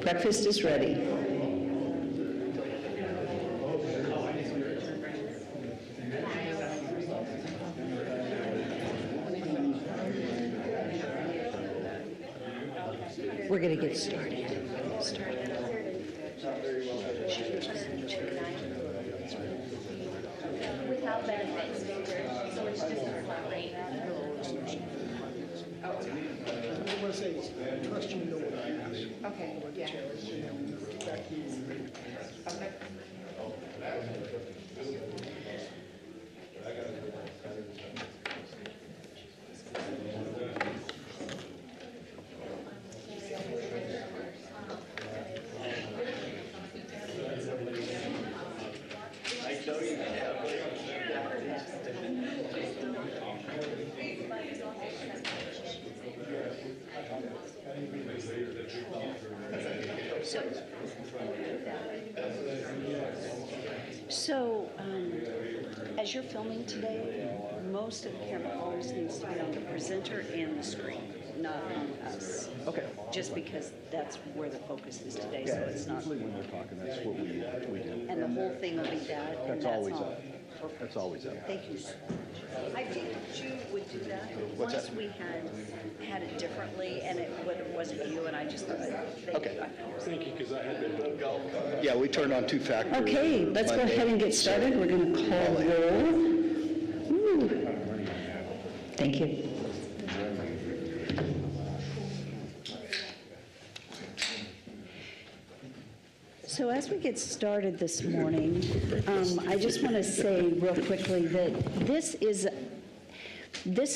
Breakfast is ready. We're going to get started. Without benefits, so it's just a flat rate. I want to say, trust you know what I asked. Okay, yeah. Get back to you when you're ready. Okay. So, as you're filming today, most of the camera always needs to be on the presenter and the screen, not on us. Okay. Just because that's where the focus is today, so Yeah, it's not. usually when they're talking, that's what we do. And the whole thing will be that, and That's that's always all. up. Perfect. That's always up. Thank you. I think you would do that. What's Once that? we had it differently, and it wasn't you, and I just thought, Okay. Thank you, because I had been Yeah, we turned on two-factor. Okay, let's go ahead and get started. We're going to call roll. Ooh. Thank you. So as we get started this morning, I just want to say real quickly that this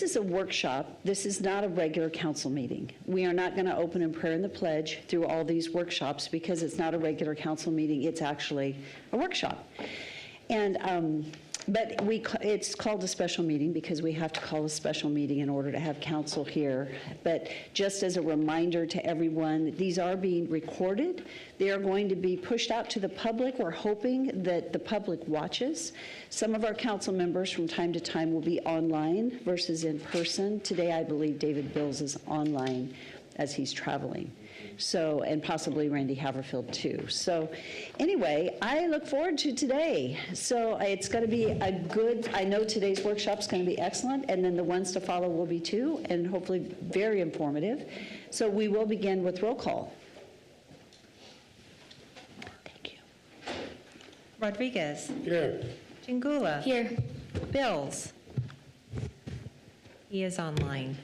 is a workshop. This is not a regular council meeting. We are not going to open in prayer and the pledge through all these workshops because it's not a regular council meeting. It's actually a workshop. And but it's called a special meeting because we have to call a special meeting in order to have council here. But just as a reminder to everyone, these are being recorded. They are going to be pushed out to the public. We're hoping that the public watches. Some of our council members from time to time will be online versus in person. Today, I believe David Bills is online as he's traveling. So, and possibly Randy Haverfield too. So anyway, I look forward to today. So it's going to be a good, I know today's workshop's going to be excellent, and then the ones to follow will be too, and hopefully very informative. So we will begin with roll call. Thank you. Rodriguez. here. Jingula. Here. Bills. He is online.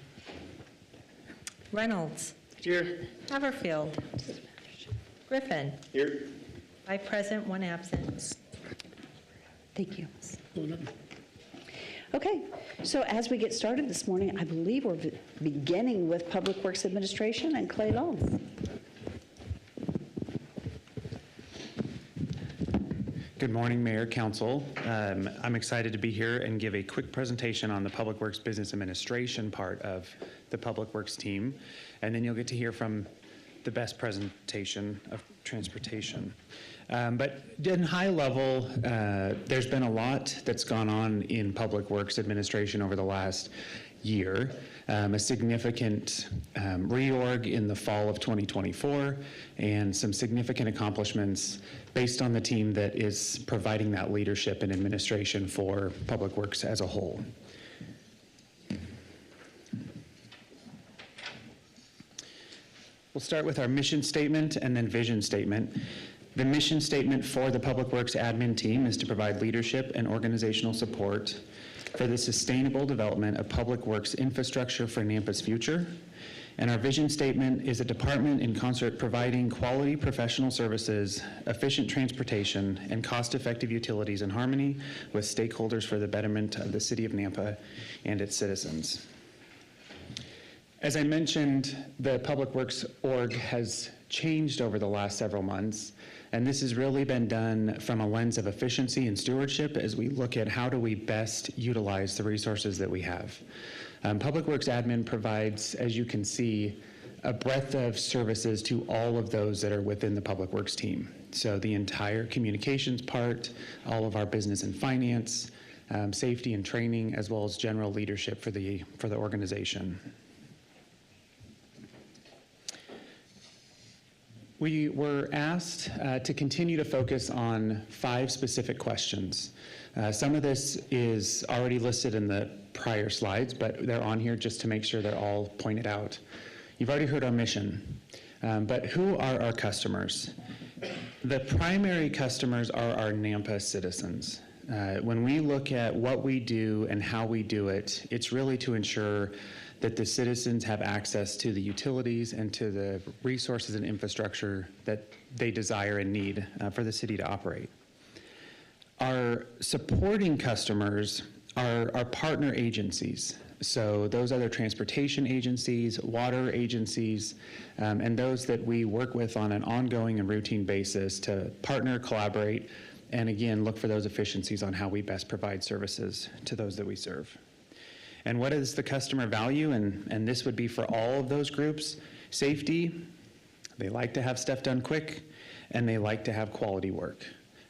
Reynolds. Here. Haverfield. Griffin. Here. 5 present, 1 absent. Thank you. Okay, so as we get started this morning, I believe we're beginning with Public Works Administration and Clay Long. Good morning, Mayor, Council. I'm excited to be here and give a quick presentation on the Public Works Business Administration part of the Public Works team, and then you'll get to hear from the best presentation of transportation. But in high level, there's been a lot that's gone on in Public Works Administration over the last year. A significant reorg in the fall of 2024, and some significant accomplishments based on the team that is providing that leadership and administration for Public Works as a whole. We'll start with our mission statement and then vision statement. The mission statement for the Public Works admin team is to provide leadership and organizational support for the sustainable development of public works infrastructure for Nampa's future. And our vision statement is a department in concert providing quality professional services, efficient transportation, and cost-effective utilities in harmony with stakeholders for the betterment of the city of Nampa and its citizens. As I mentioned, the Public Works org has changed over the last several months, and this has really been done from a lens of efficiency and stewardship as we look at how do we best utilize the resources that we have. Public Works admin provides, as you can see, a breadth of services to all of those that are within the Public Works team. So the entire communications part, all of our business and finance, safety and training, as well as general leadership for the organization. We were asked to continue to focus on 5 specific questions. Some of this is already listed in the prior slides, but they're on here just to make sure they're all pointed out. You've already heard our mission, but who are our customers? The primary customers are our Nampa citizens. When we look at what we do and how we do it, it's really to ensure that the citizens have access to the utilities and to the resources and infrastructure that they desire and need for the city to operate. Our supporting customers are our partner agencies. So those other transportation agencies, water agencies, and those that we work with on an ongoing and routine basis to partner, collaborate, and again, look for those efficiencies on how we best provide services to those that we serve. And what is the customer value? And this would be for all of those groups. Safety, they like to have stuff done quick, and they like to have quality work.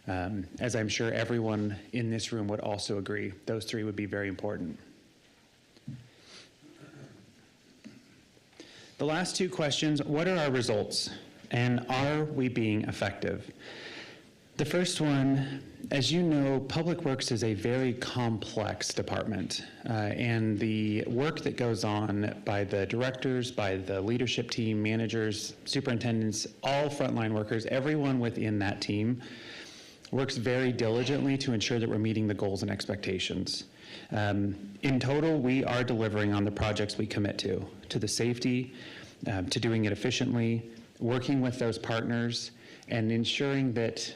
As I'm sure everyone in this room would also agree, those 3 would be very important. The last 2 questions, what are our results? And are we being effective? The first one, as you know, Public Works is a very complex department, and the work that goes on by the directors, by the leadership team, managers, superintendents, all frontline workers, everyone within that team works very diligently to ensure that we're meeting the goals and expectations. In total, we are delivering on the projects we commit to the safety, to doing it efficiently, working with those partners, and ensuring that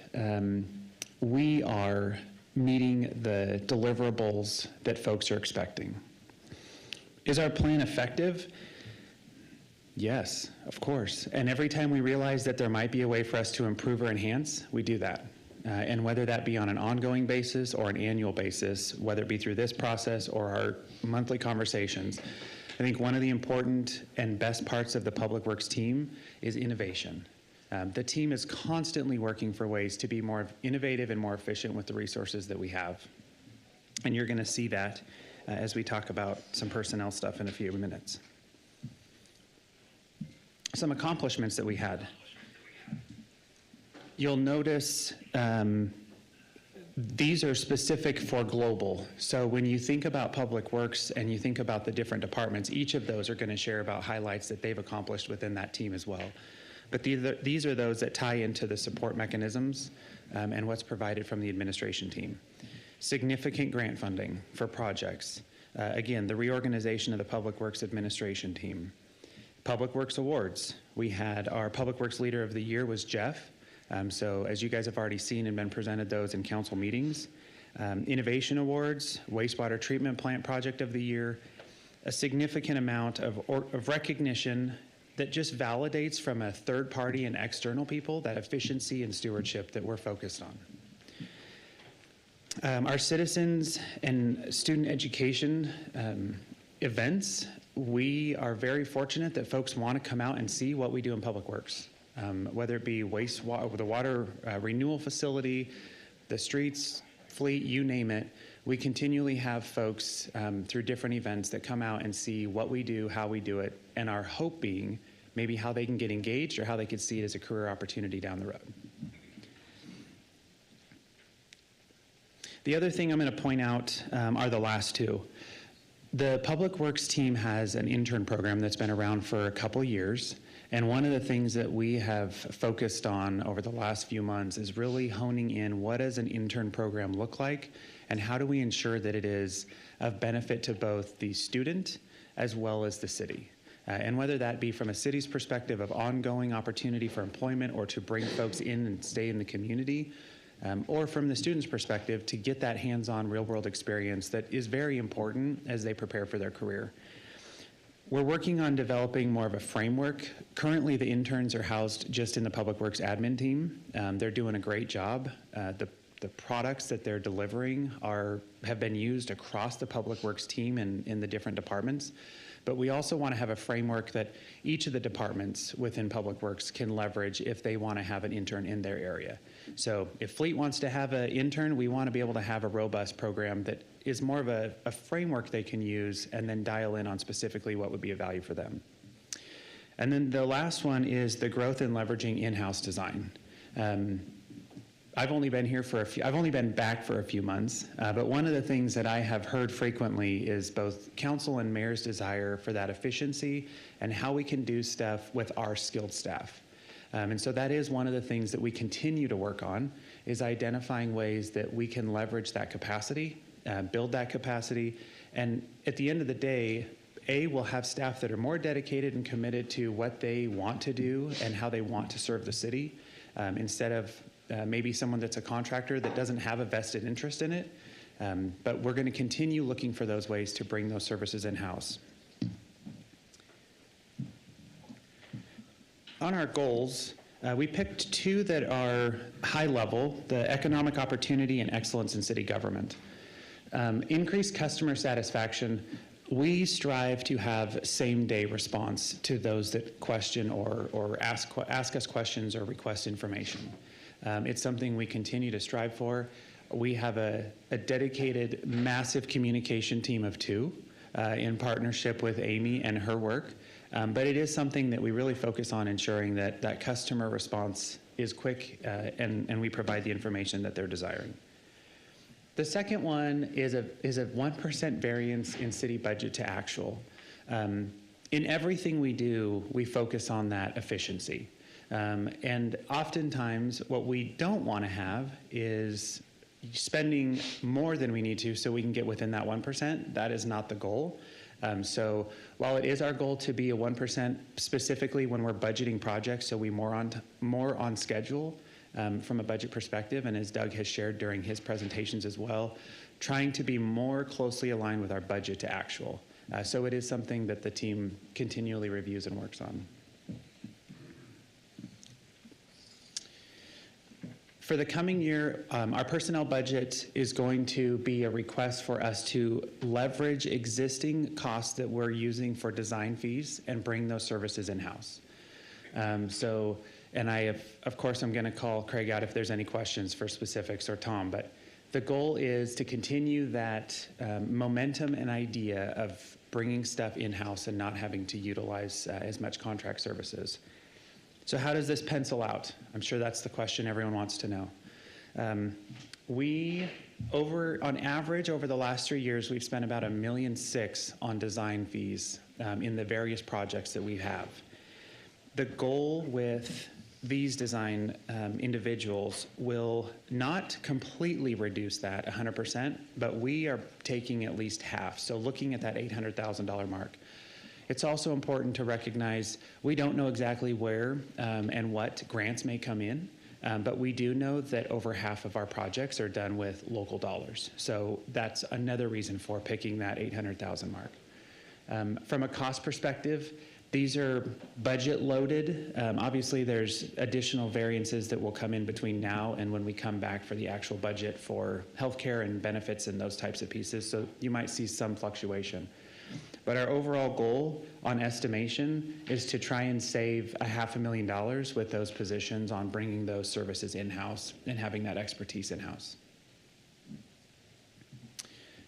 we are meeting the deliverables that folks are expecting. Is our plan effective? Yes, of course. And every time we realize that there might be a way for us to improve or enhance, we do that. And whether that be on an ongoing basis or an annual basis, whether it be through this process or our monthly conversations, I think one of the important and best parts of the Public Works team is innovation. The team is constantly working for ways to be more innovative and more efficient with the resources that we have. And you're going to see that as we talk about some personnel stuff in a few minutes. Some accomplishments that we had. You'll notice these are specific for global. So when you think about Public Works and you think about the different departments, each of those are going to share about highlights that they've accomplished within that team as well. But these are those that tie into the support mechanisms and what's provided from the administration team. Significant grant funding for projects. Again, the reorganization of the Public Works administration team. Public Works awards. We had our Public Works Leader of the Year was Jeff. So as you guys have already seen and been presented those in council meetings. Innovation awards, wastewater treatment plant project of the year, a significant amount of recognition that just validates from a third party and external people that efficiency and stewardship that we're focused on. Our citizens and student education events, we are very fortunate that folks want to come out and see what we do in Public Works. Whether it be wastewater, the water renewal facility, the streets, fleet, you name it, we continually have folks through different events that come out and see what we do, how we do it, and our hope being maybe how they can get engaged or how they could see it as a career opportunity down the road. The other thing I'm going to point out are the last 2. The Public Works team has an intern program that's been around for a couple years. And one of the things that we have focused on over the last few months is really honing in what does an intern program look like and how do we ensure that it is of benefit to both the student as well as the city. And whether that be from a city's perspective of ongoing opportunity for employment or to bring folks in and stay in the community, or from the student's perspective to get that hands-on real-world experience that is very important as they prepare for their career. We're working on developing more of a framework. Currently, the interns are housed just in the Public Works admin team. They're doing a great job. The products that they're delivering have been used across the Public Works team and in the different departments. But we also want to have a framework that each of the departments within Public Works can leverage if they want to have an intern in their area. So if Fleet wants to have an intern, we want to be able to have a robust program that is more of a framework they can use and then dial in on specifically what would be of value for them. And then the last one is the growth and leveraging in-house design. I've only been back for a few months, but one of the things that I have heard frequently is both council and mayor's desire for that efficiency and how we can do stuff with our skilled staff. And so that is one of the things that we continue to work on, is identifying ways that we can leverage that capacity, build that capacity, and at the end of the day, we'll have staff that are more dedicated and committed to what they want to do and how they want to serve the city, instead of maybe someone that's a contractor that doesn't have a vested interest in it. But we're going to continue looking for those ways to bring those services in-house. On our goals, we picked two that are high level: the economic opportunity and excellence in city government. Increased customer satisfaction. We strive to have same-day response to those that question or ask us questions or request information. It's something we continue to strive for. We have a dedicated, massive communication team of two in partnership with Amy and her work. But it is something that we really focus on, ensuring that that customer response is quick and we provide the information that they're desiring. The second one is a 1% variance in city budget to actual. In everything we do, we focus on that efficiency. And oftentimes what we don't want to have is spending more than we need to so we can get within that 1%. That is not the goal. So while it is our goal to be a 1% specifically when we're budgeting projects, so we more on schedule from a budget perspective, and as Doug has shared during his presentations as well, trying to be more closely aligned with our budget to actual. So it is something that the team continually reviews and works on. For the coming year, our personnel budget is going to be a request for us to leverage existing costs that we're using for design fees and bring those services in-house. And of course, I'm going to call Craig out if there's any questions for specifics, or Tom, but the goal is to continue that momentum and idea of bringing stuff in-house and not having to utilize as much contract services. So how does this pencil out? I'm sure that's the question everyone wants to know. On average, over the last 3 years, we've spent about $1.6 million on design fees in the various projects that we have. The goal with these design individuals will not completely reduce that 100%, but we are taking at least half. So looking at that $800,000 mark. It's also important to recognize we don't know exactly where and what grants may come in, but we do know that over half of our projects are done with local dollars. So that's another reason for picking that $800,000 mark. From a cost perspective, these are budget loaded. Obviously, there's additional variances that will come in between now and when we come back for the actual budget for healthcare and benefits and those types of pieces. So you might see some fluctuation. But our overall goal on estimation is to try and save $500,000 with those positions on bringing those services in-house and having that expertise in-house.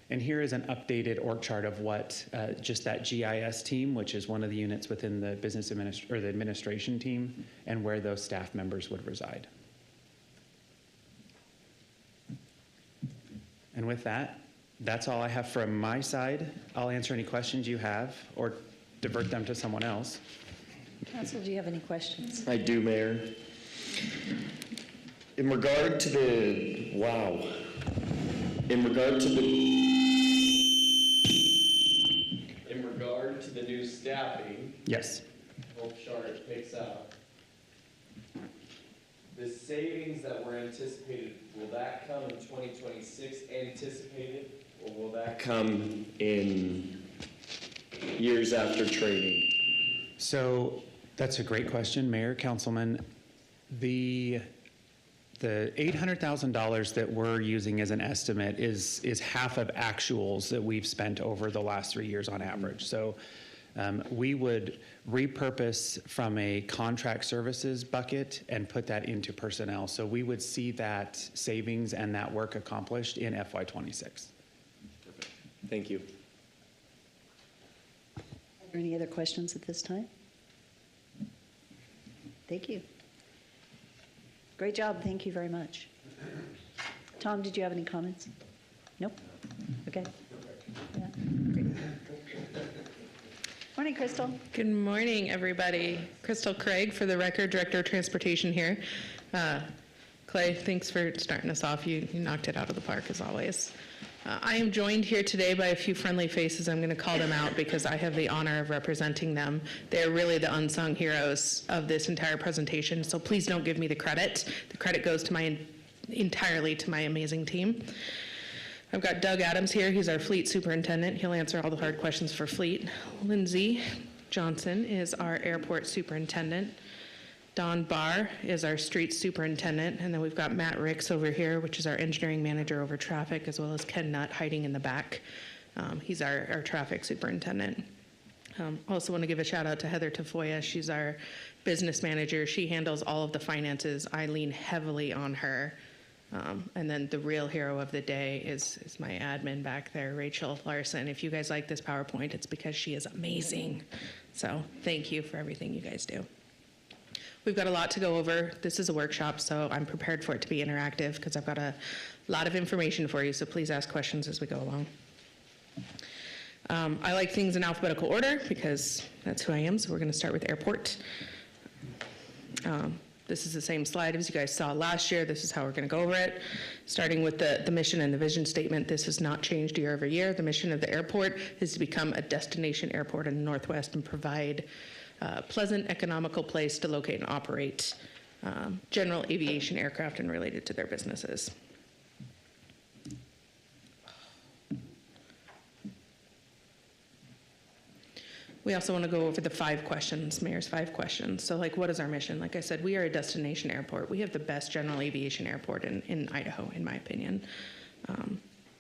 And here is an updated org chart of what just that GIS team, which is one of the units within the the administration team, and where those staff members would reside. And with that, that's all I have from my side. I'll answer any questions you have or divert them to someone else. Council, do you have any questions? I do, Mayor. In regard to the new staffing, Yes. hope chart picks up. The savings that were anticipated, will that come in 2026 anticipated, or will that come in years after training? So that's a great question, Mayor, Councilman. The $800,000 that we're using as an estimate is half of actuals that we've spent over the last 3 years on average. So we would repurpose from a contract services bucket and put that into personnel. So we would see that savings and that work accomplished in FY26. Thank you. Are there any other questions at this time? Thank you. Great job. Thank you very much. Tom, did you have any comments? Nope? Okay. Yeah. Great. Morning, Crystal. Good morning, everybody. Crystal Craig, for the record, Director of Transportation here. Clay, thanks for starting us off. You knocked it out of the park, as always. I am joined here today by a few friendly faces. I'm going to call them out because I have the honor of representing them. They're really the unsung heroes of this entire presentation, so please don't give me the credit. The credit goes to entirely to my amazing team. I've got Doug Adams here. He's our fleet superintendent. He'll answer all the hard questions for fleet. Lindsay Johnson is our airport superintendent. Don Barr is our street superintendent. And then we've got Matt Ricks over here, which is our engineering manager over traffic, as well as Ken Nutt hiding in the back. He's our traffic superintendent. Also want to give a shout out to Heather Tafoya. She's our business manager. She handles all of the finances. I lean heavily on her. And then the real hero of the day is my admin back there, Rachel Larson. If you guys like this PowerPoint, it's because she is amazing. So thank you for everything you guys do. We've got a lot to go over. This is a workshop, so I'm prepared for it to be interactive because I've got a lot of information for you, so please ask questions as we go along. I like things in alphabetical order because that's who I am, so we're going to start with airport. This is the same slide as you guys saw last year. This is how we're going to go over it. Starting with the mission and the vision statement, this has not changed year over year. The mission of the airport is to become a destination airport in the Northwest and provide a pleasant, economical place to locate and operate general aviation aircraft and related to their businesses. We also want to go over the 5 questions, Mayor's 5 questions. So what is our mission? Like I said, we are a destination airport. We have the best general aviation airport in Idaho, in my opinion.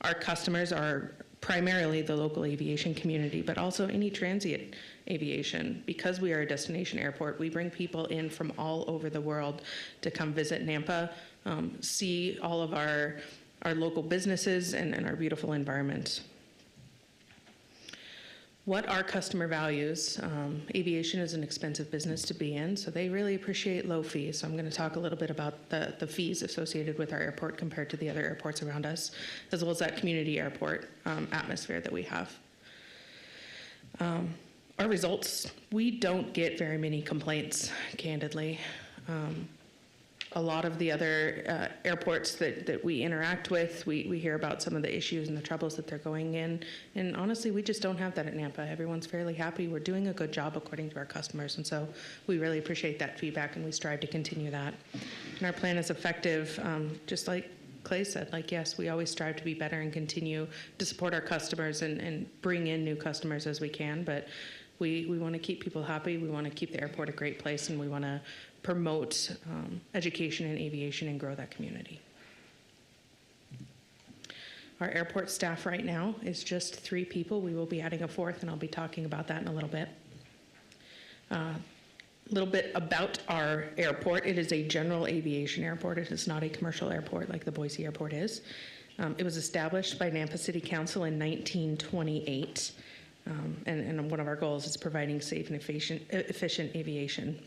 Our customers are primarily the local aviation community, but also any transient aviation. Because we are a destination airport, we bring people in from all over the world to come visit Nampa, see all of our local businesses and our beautiful environment. What our customer values, aviation is an expensive business to be in, so they really appreciate low fees. So I'm going to talk a little bit about the fees associated with our airport compared to the other airports around us, as well as that community airport atmosphere that we have. Our results, we don't get very many complaints, candidly. A lot of the other airports that we interact with, we hear about some of the issues and the troubles that they're going in. And honestly, we just don't have that at Nampa. Everyone's fairly happy. We're doing a good job according to our customers. And so we really appreciate that feedback and we strive to continue that. And our plan is effective, just like Clay said, yes, we always strive to be better and continue to support our customers and bring in new customers as we can. But we want to keep people happy. We want to keep the airport a great place, and we want to promote education in aviation and grow that community. Our airport staff right now is just 3 people. We will be adding a 4th, and I'll be talking about that in a little bit. A little bit about our airport. It is a general aviation airport. It is not a commercial airport like the Boise Airport is. It was established by Nampa City Council in 1928, and one of our goals is providing safe and efficient aviation.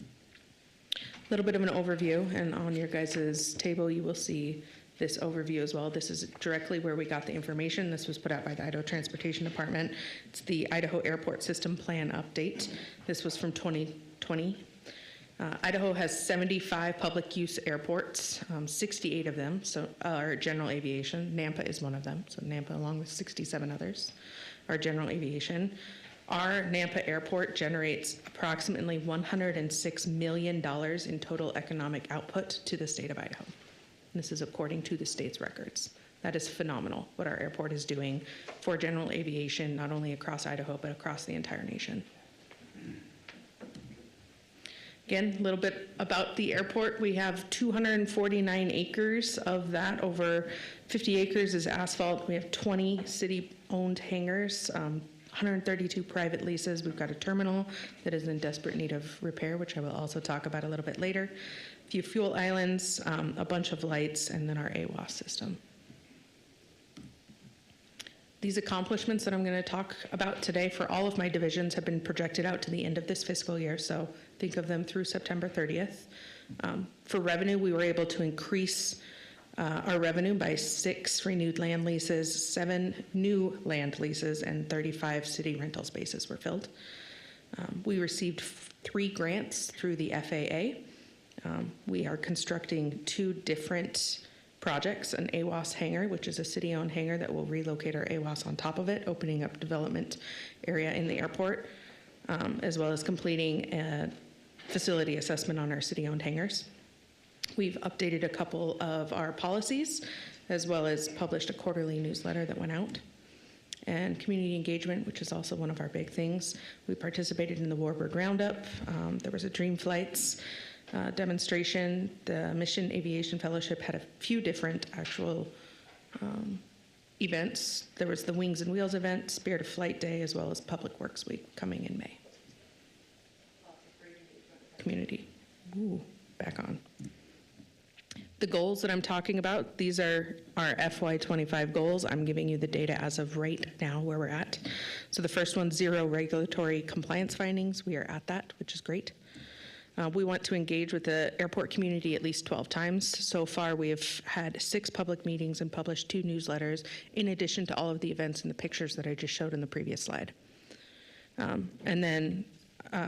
A little bit of an overview, and on your guys' table you will see this overview as well. This is directly where we got the information. This was put out by the Idaho Transportation Department. It's the Idaho Airport System Plan Update. This was from 2020. Idaho has 75 public use airports, 68 of them are general aviation. Nampa is one of them, so Nampa along with 67 others are general aviation. Our Nampa Airport generates approximately $106 million in total economic output to the state of Idaho. This is according to the state's records. That is phenomenal, what our airport is doing for general aviation, not only across Idaho, but across the entire nation. Again, a little bit about the airport. We have 249 acres of that. Over 50 acres is asphalt. We have 20 city-owned hangars, 132 private leases. We've got a terminal that is in desperate need of repair, which I will also talk about a little bit later. A few fuel islands, a bunch of lights, and then our AWAS system. These accomplishments that I'm going to talk about today for all of my divisions have been projected out to the end of this fiscal year, so think of them through September 30th. For revenue, we were able to increase our revenue by 6 renewed land leases, 7 new land leases, and 35 city rental spaces were filled. We received 3 grants through the FAA. We are constructing 2 different projects, an AWAS hangar, which is a city-owned hangar that will relocate our AWAS on top of it, opening up development area in the airport, as well as completing a facility assessment on our city-owned hangars. We've updated a couple of our policies, as well as published a quarterly newsletter that went out. And community engagement, which is also one of our big things. We participated in the Warburg Roundup. There was a Dream Flights demonstration. The Mission Aviation Fellowship had a few different actual events. There was the Wings and Wheels event, Spirit of Flight Day, as well as Public Works Week coming in May. Community. Ooh, back on. The goals that I'm talking about, these are our FY25 goals. I'm giving you the data as of right now where we're at. So the first one, 0 regulatory compliance findings. We are at that, which is great. We want to engage with the airport community at least 12 times. So far, we have had 6 public meetings and published 2 newsletters, in addition to all of the events and the pictures that I just showed in the previous slide. And then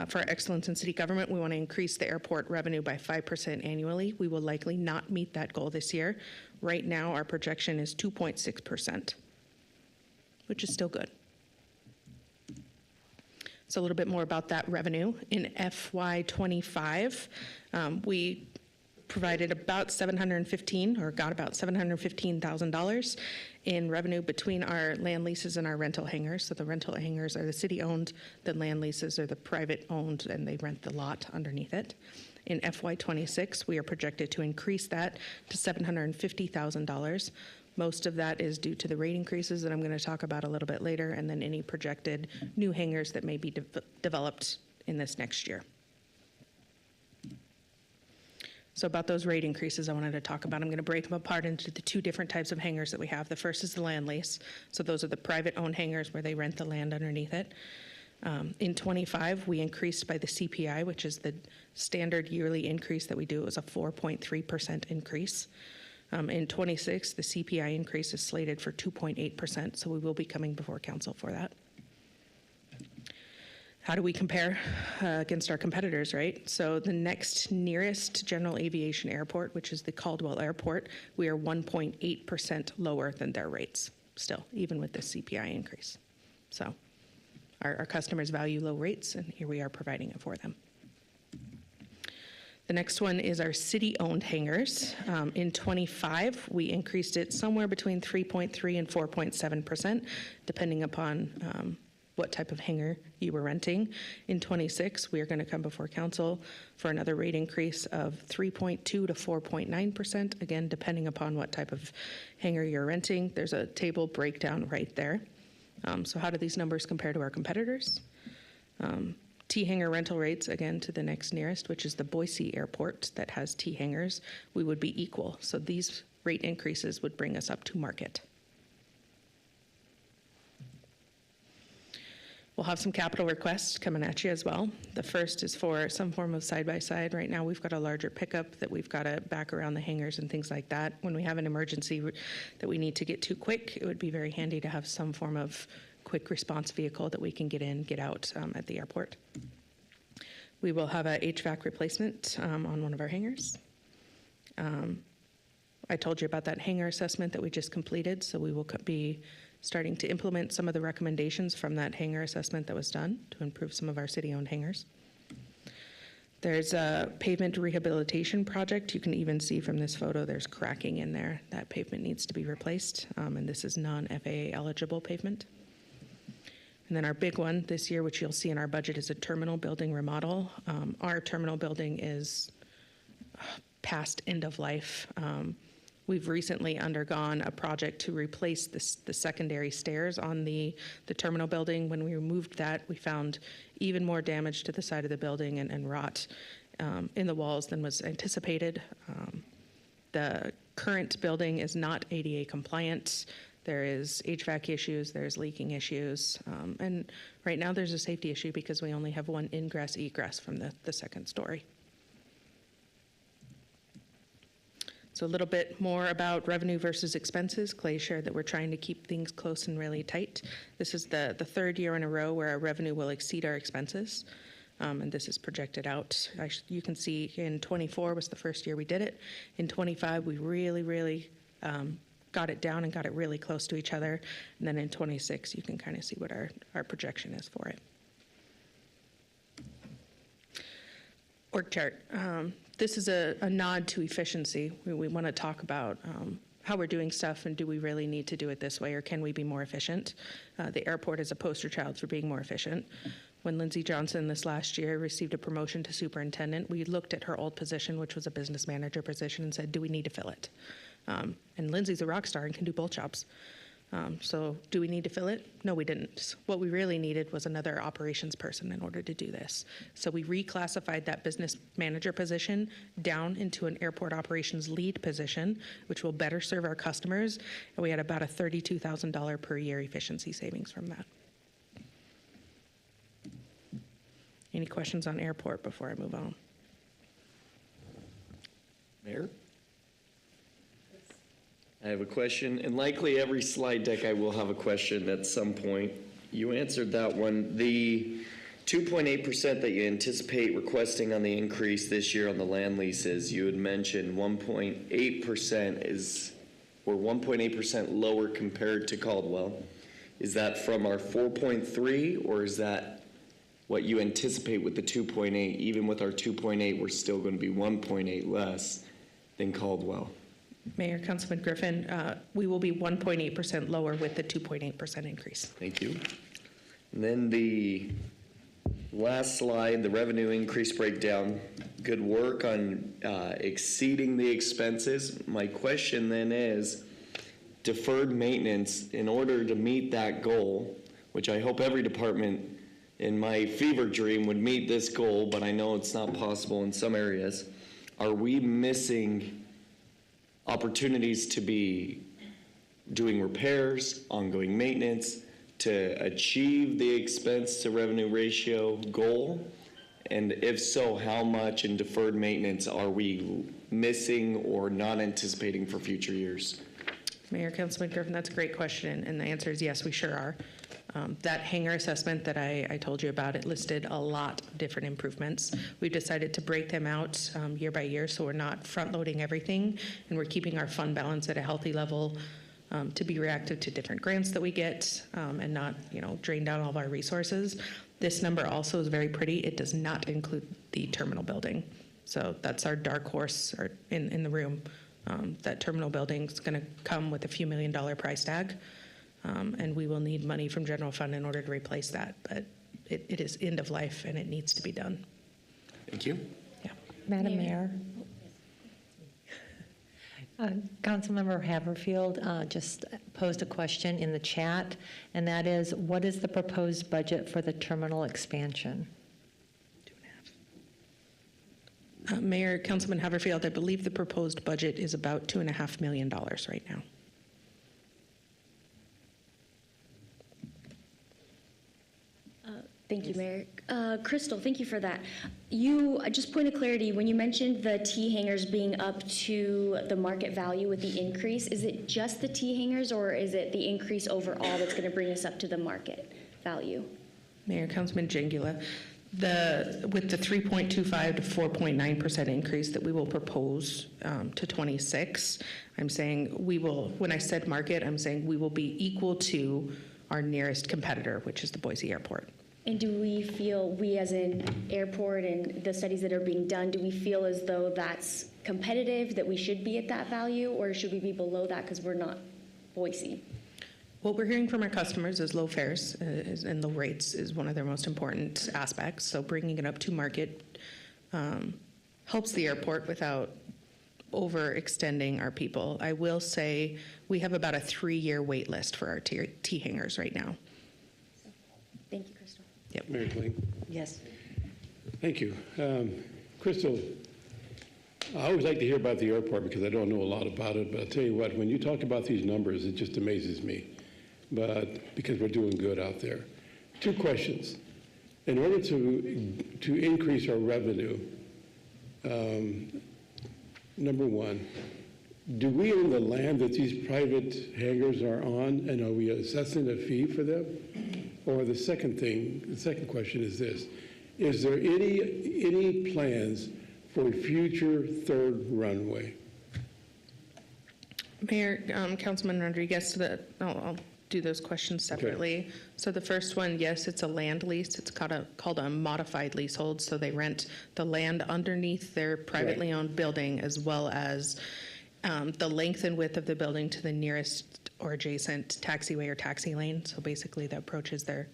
for excellence in city government, we want to increase the airport revenue by 5% annually. We will likely not meet that goal this year. Right now, our projection is 2.6%, which is still good. So a little bit more about that revenue. In FY25, we provided about $715,000 in revenue between our land leases and our rental hangars. So the rental hangars are the city-owned, the land leases are the private-owned, and they rent the lot underneath it. In FY26, we are projected to increase that to $750,000. Most of that is due to the rate increases that I'm going to talk about a little bit later, and then any projected new hangars that may be developed in this next year. So about those rate increases I wanted to talk about. I'm going to break them apart into the 2 different types of hangars that we have. The first is the land lease. So those are the private-owned hangars where they rent the land underneath it. In 25, we increased by the CPI, which is the standard yearly increase that we do. It was a 4.3% increase. In 26, the CPI increase is slated for 2.8%, so we will be coming before council for that. How do we compare against our competitors, right? So the next nearest general aviation airport, which is the Caldwell Airport, we are 1.8% lower than their rates still, even with the CPI increase. So our customers value low rates, and here we are providing it for them. The next one is our city-owned hangars. In 25, we increased it somewhere between 3.3 and 4.7%, depending upon what type of hangar you were renting. In 26, we are going to come before council for another rate increase of 3.2 to 4.9%, again, depending upon what type of hangar you're renting. There's a table breakdown right there. So how do these numbers compare to our competitors? T-hangar rental rates, again, to the next nearest, which is the Boise Airport that has T-hangars, we would be equal. So these rate increases would bring us up to market. We'll have some capital requests coming at you as well. The first is for some form of side-by-side. Right now, we've got a larger pickup that we've got to back around the hangars and things like that. When we have an emergency that we need to get to quick, it would be very handy to have some form of quick response vehicle that we can get in, get out at the airport. We will have a HVAC replacement on one of our hangars. I told you about that hangar assessment that we just completed, so we will be starting to implement some of the recommendations from that hangar assessment that was done to improve some of our city-owned hangars. There's a pavement rehabilitation project. You can even see from this photo there's cracking in there. That pavement needs to be replaced, and this is non-FAA eligible pavement. And then our big one this year, which you'll see in our budget, is a terminal building remodel. Our terminal building is past end of life. We've recently undergone a project to replace the secondary stairs on the terminal building. When we removed that, we found even more damage to the side of the building and rot in the walls than was anticipated. The current building is not ADA compliant. There is HVAC issues, there's leaking issues, and right now there's a safety issue because we only have one ingress egress from the second story. So a little bit more about revenue versus expenses. Clay shared that we're trying to keep things close and really tight. This is the third year in a row where our revenue will exceed our expenses. And this is projected out. You can see in 24 was the first year we did it. In 25, we really got it down and got it really close to each other. And then in 26, you can kind of see what our projection is for it. Org chart. This is a nod to efficiency. We want to talk about how we're doing stuff and do we really need to do it this way or can we be more efficient? The airport is a poster child for being more efficient. When Lindsay Johnson this last year received a promotion to superintendent, we looked at her old position, which was a business manager position, and said, do we need to fill it? And Lindsay's a rock star and can do both jobs. So do we need to fill it? No, we didn't. What we really needed was another operations person in order to do this. So we reclassified that business manager position down into an airport operations lead position, which will better serve our customers. And we had about a $32,000 per year efficiency savings from that. Any questions on airport before I move on? Mayor? I have a question, and likely every slide deck I will have a question at some point. You answered that one. The 2.8% that you anticipate requesting on the increase this year on the land leases, you had mentioned 1.8% is, or 1.8% lower compared to Caldwell. Is that from our 4.3, or is that what you anticipate with the 2.8? Even with our 2.8, we're still going to be 1.8 less than Caldwell. Mayor, Councilman Griffin, we will be 1.8% lower with the 2.8% increase. Thank you. And then the last slide, the revenue increase breakdown. Good work on exceeding the expenses. My question then is, deferred maintenance, in order to meet that goal, which I hope every department in my fever dream would meet this goal, but I know it's not possible in some areas, are we missing opportunities to be doing repairs, ongoing maintenance, to achieve the expense to revenue ratio goal? And if so, how much in deferred maintenance are we missing or not anticipating for future years? Mayor, Councilman Griffin, that's a great question, and the answer is yes, we sure are. That hangar assessment that I told you about, it listed a lot of different improvements. We've decided to break them out year by year, so we're not front-loading everything, and we're keeping our fund balance at a healthy level to be reactive to different grants that we get and not, drain down all of our resources. This number also is very pretty. It does not include the terminal building. So that's our dark horse in the room. That terminal building is going to come with a few $1 million price tag. And we will need money from general fund in order to replace that. But it is end of life, and it needs to be done. Thank you. Yeah. Madam Mayor. Councilmember Haverfield just posed a question in the chat, and that is, what is the proposed budget for the terminal expansion? Mayor, Councilman Haverfield, I believe the proposed budget is about $2.5 million right now. Thank you, Mayor. Crystal, thank you for that. Just point of clarity, when you mentioned the T hangars being up to the market value with the increase, is it just the T hangars or is it the increase overall that's going to bring us up to the market value? Mayor, Councilman Jangula, with the 3.25 to 4.9% increase that we will propose to 26, I'm saying when I said market, I'm saying we will be equal to our nearest competitor, which is the Boise Airport. And do we feel, we as an airport and the studies that are being done, do we feel as though that's competitive, that we should be at that value, or should we be below that because we're not Boise? What we're hearing from our customers is low fares and low rates is one of their most important aspects. So bringing it up to market helps the airport without overextending our people. I will say we have about a 3-year wait list for our T hangars right now. Thank you, Crystal. Yep. Mary Clean. Yes. Thank you. Crystal, I always like to hear about the airport because I don't know a lot about it, but I'll tell you what, when you talk about these numbers, it just amazes me. But because we're doing good out there. 2 questions. In order to increase our revenue, number one, do we own the land that these private hangars are on, and are we assessing a fee for them? Or the second question is this: is there any plans for a future third runway? Mayor, Councilman Rodriguez, I'll do those questions separately. Okay. So the first one, yes, it's a land lease. It's called a modified leasehold. So they rent the land underneath their privately owned building, as well as the length and width of the building to the nearest or adjacent taxiway or taxi lane. So basically that approaches their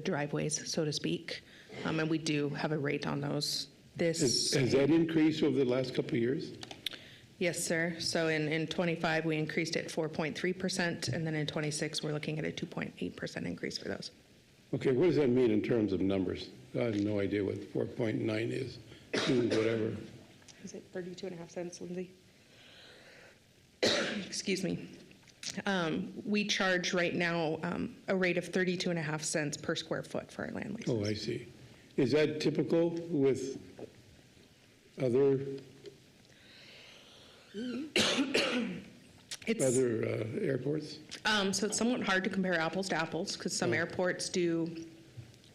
driveways, so to speak. And we do have a rate on those. Has that increased over the last couple of years? Yes, sir. So in 25, we increased it 4.3%, and then in 26, we're looking at a 2.8% increase for those. Okay, what does that mean in terms of numbers? I have no idea what 4.9 is, whatever. Is it 32.5 cents, Lindsay? Excuse me. We charge right now a rate of 32.5 cents per square foot for our land leases. Oh, I see. Is that typical with other airports? So it's somewhat hard to compare apples to apples because some airports do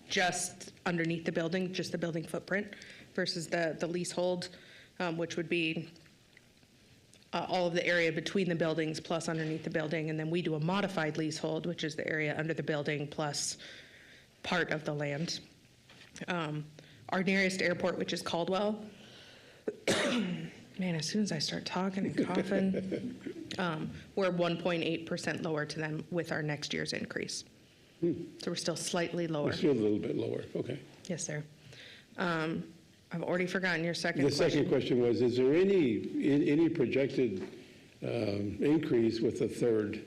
just underneath the building, just the building footprint, versus the leasehold, which would be all of the area between the buildings plus underneath the building. And then we do a modified leasehold, which is the area under the building plus part of the land. Our nearest airport, which is Caldwell, man, as soon as I start talking and coughing, we're 1.8% lower to them with our next year's increase. So we're still slightly lower. We're still a little bit lower, okay. Yes, sir. I've already forgotten your second The question. second question was, is there any projected increase with a third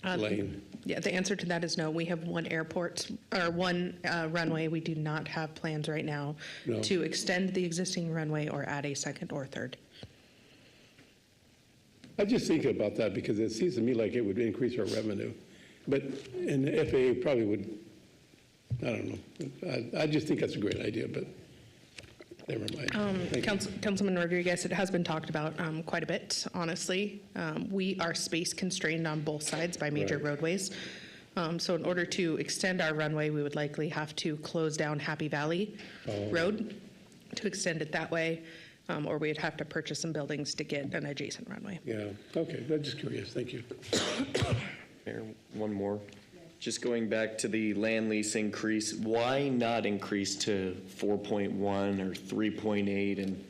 lane? Yeah, the answer to that is no. We have one runway. We do not have plans right now to extend the existing runway or add a second or third. I just think about that because it seems to me like it would increase our revenue. And the FAA probably would, I don't know. I just think that's a great idea, but never mind. Councilman Rodriguez, it has been talked about quite a bit, honestly. We are space constrained on both sides by major roadways. So in order to extend our runway, we would likely have to close down Happy Valley Road to extend it that way, or we'd have to purchase some buildings to get an adjacent runway. Yeah, okay, I'm just curious, thank you. Mayor, one more. Just going back to the land lease increase, why not increase to 4.1 or 3.8 and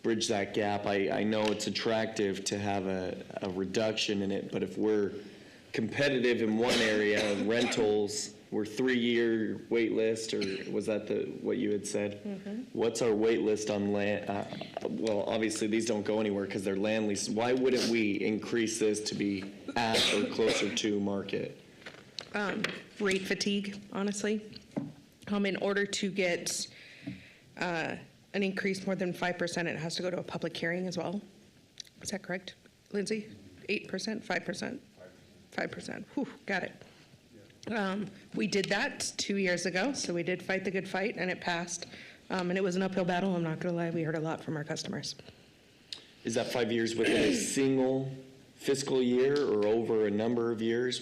bridge that gap? I know it's attractive to have a reduction in it, but if we're competitive in one area, rentals, we're 3-year wait list, or was that what you had said? Mm-hmm. What's our wait list on land? Well, obviously these don't go anywhere because they're land leases. Why wouldn't we increase this to be at or closer to market? Rate fatigue, honestly. In order to get an increase more than 5%, it has to go to a public hearing as well. Is that correct, Lindsay? 8%, 5%? 5%. Whew, got it. We did that 2 years ago, so we did fight the good fight, and it passed. And it was an uphill battle, I'm not going to lie. We heard a lot from our customers. Is that 5 years within a single fiscal year or over a number of years?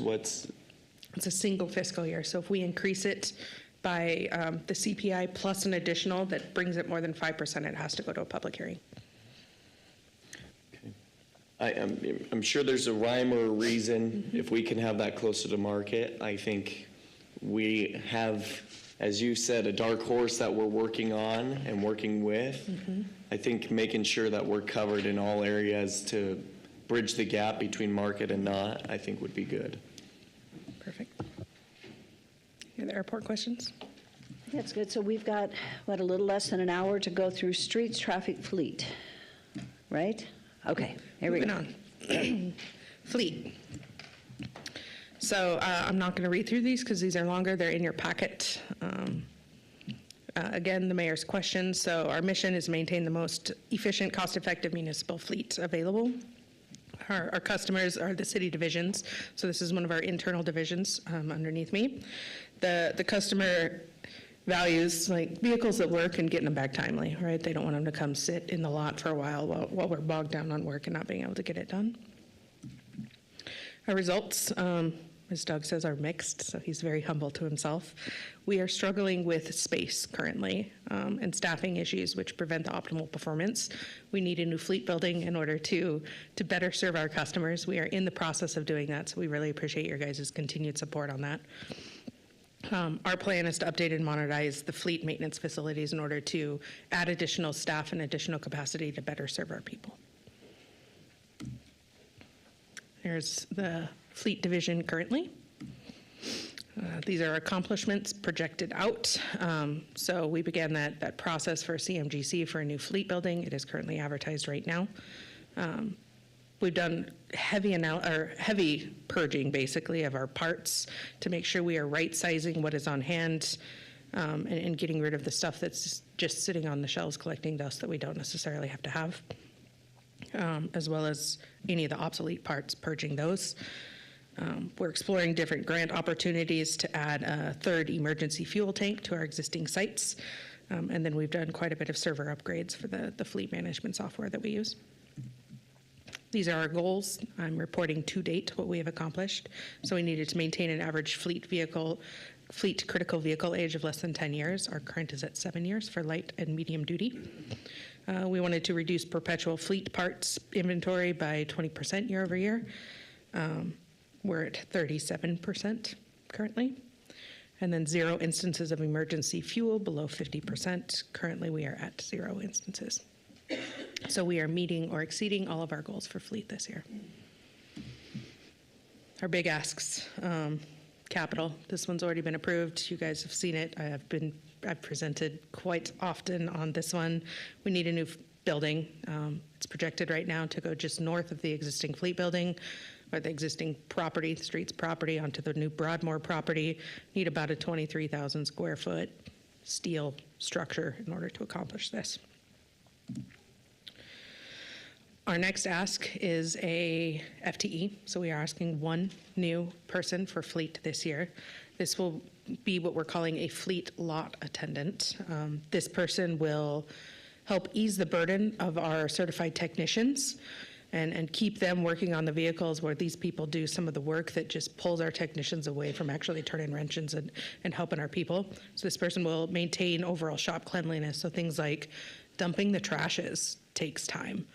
It's a single fiscal year, so if we increase it by the CPI plus an additional that brings it more than 5%, it has to go to a public hearing. Okay. I'm sure there's a rhyme or a reason if we can have that closer to market. I think we have, as you said, a dark horse that we're working on and working with. Mm-hmm. I think making sure that we're covered in all areas to bridge the gap between market and not, I think would be good. Perfect. Any other airport questions? That's good. So we've got, a little less than an hour to go through streets, traffic, fleet, right? Okay, here we go. Moving on. Fleet. So I'm not going to read through these because these are longer. They're in your packet. Again, the mayor's question. So our mission is maintain the most efficient, cost-effective municipal fleet available. Our customers are the city divisions. So this is one of our internal divisions underneath me. The customer values like vehicles that work and getting them back timely, right? They don't want them to come sit in the lot for a while we're bogged down on work and not being able to get it done. Our results, as Doug says, are mixed, so he's very humble to himself. We are struggling with space currently and staffing issues which prevent the optimal performance. We need a new fleet building in order to better serve our customers. We are in the process of doing that, so we really appreciate your guys' continued support on that. Our plan is to update and modernize the fleet maintenance facilities in order to add additional staff and additional capacity to better serve our people. There's the fleet division currently. These are accomplishments projected out. So we began that process for CMGC for a new fleet building. It is currently advertised right now. We've done heavy purging, basically, of our parts to make sure we are right-sizing what is on hand and getting rid of the stuff that's just sitting on the shelves collecting dust that we don't necessarily have to have, as well as any of the obsolete parts, purging those. We're exploring different grant opportunities to add a third emergency fuel tank to our existing sites. And then we've done quite a bit of server upgrades for the fleet management software that we use. These are our goals. I'm reporting to date what we have accomplished. So we needed to maintain an average fleet critical vehicle age of less than 10 years. Our current is at 7 years for light and medium duty. We wanted to reduce perpetual fleet parts inventory by 20% year over year. We're at 37% currently. And then 0 instances of emergency fuel below 50%. Currently, we are at 0 instances. So we are meeting or exceeding all of our goals for fleet this year. Our big asks, capital. This one's already been approved. You guys have seen it. I've presented quite often on this one. We need a new building. It's projected right now to go just north of the existing fleet building, or the existing property, streets property, onto the new Broadmoor property. Need about a 23,000 square foot steel structure in order to accomplish this. Our next ask is a FTE, so we are asking one new person for fleet this year. This will be what we're calling a fleet lot attendant. This person will help ease the burden of our certified technicians and keep them working on the vehicles where these people do some of the work that just pulls our technicians away from actually turning wrenches and helping our people. So this person will maintain overall shop cleanliness, so things like dumping the trashes takes time.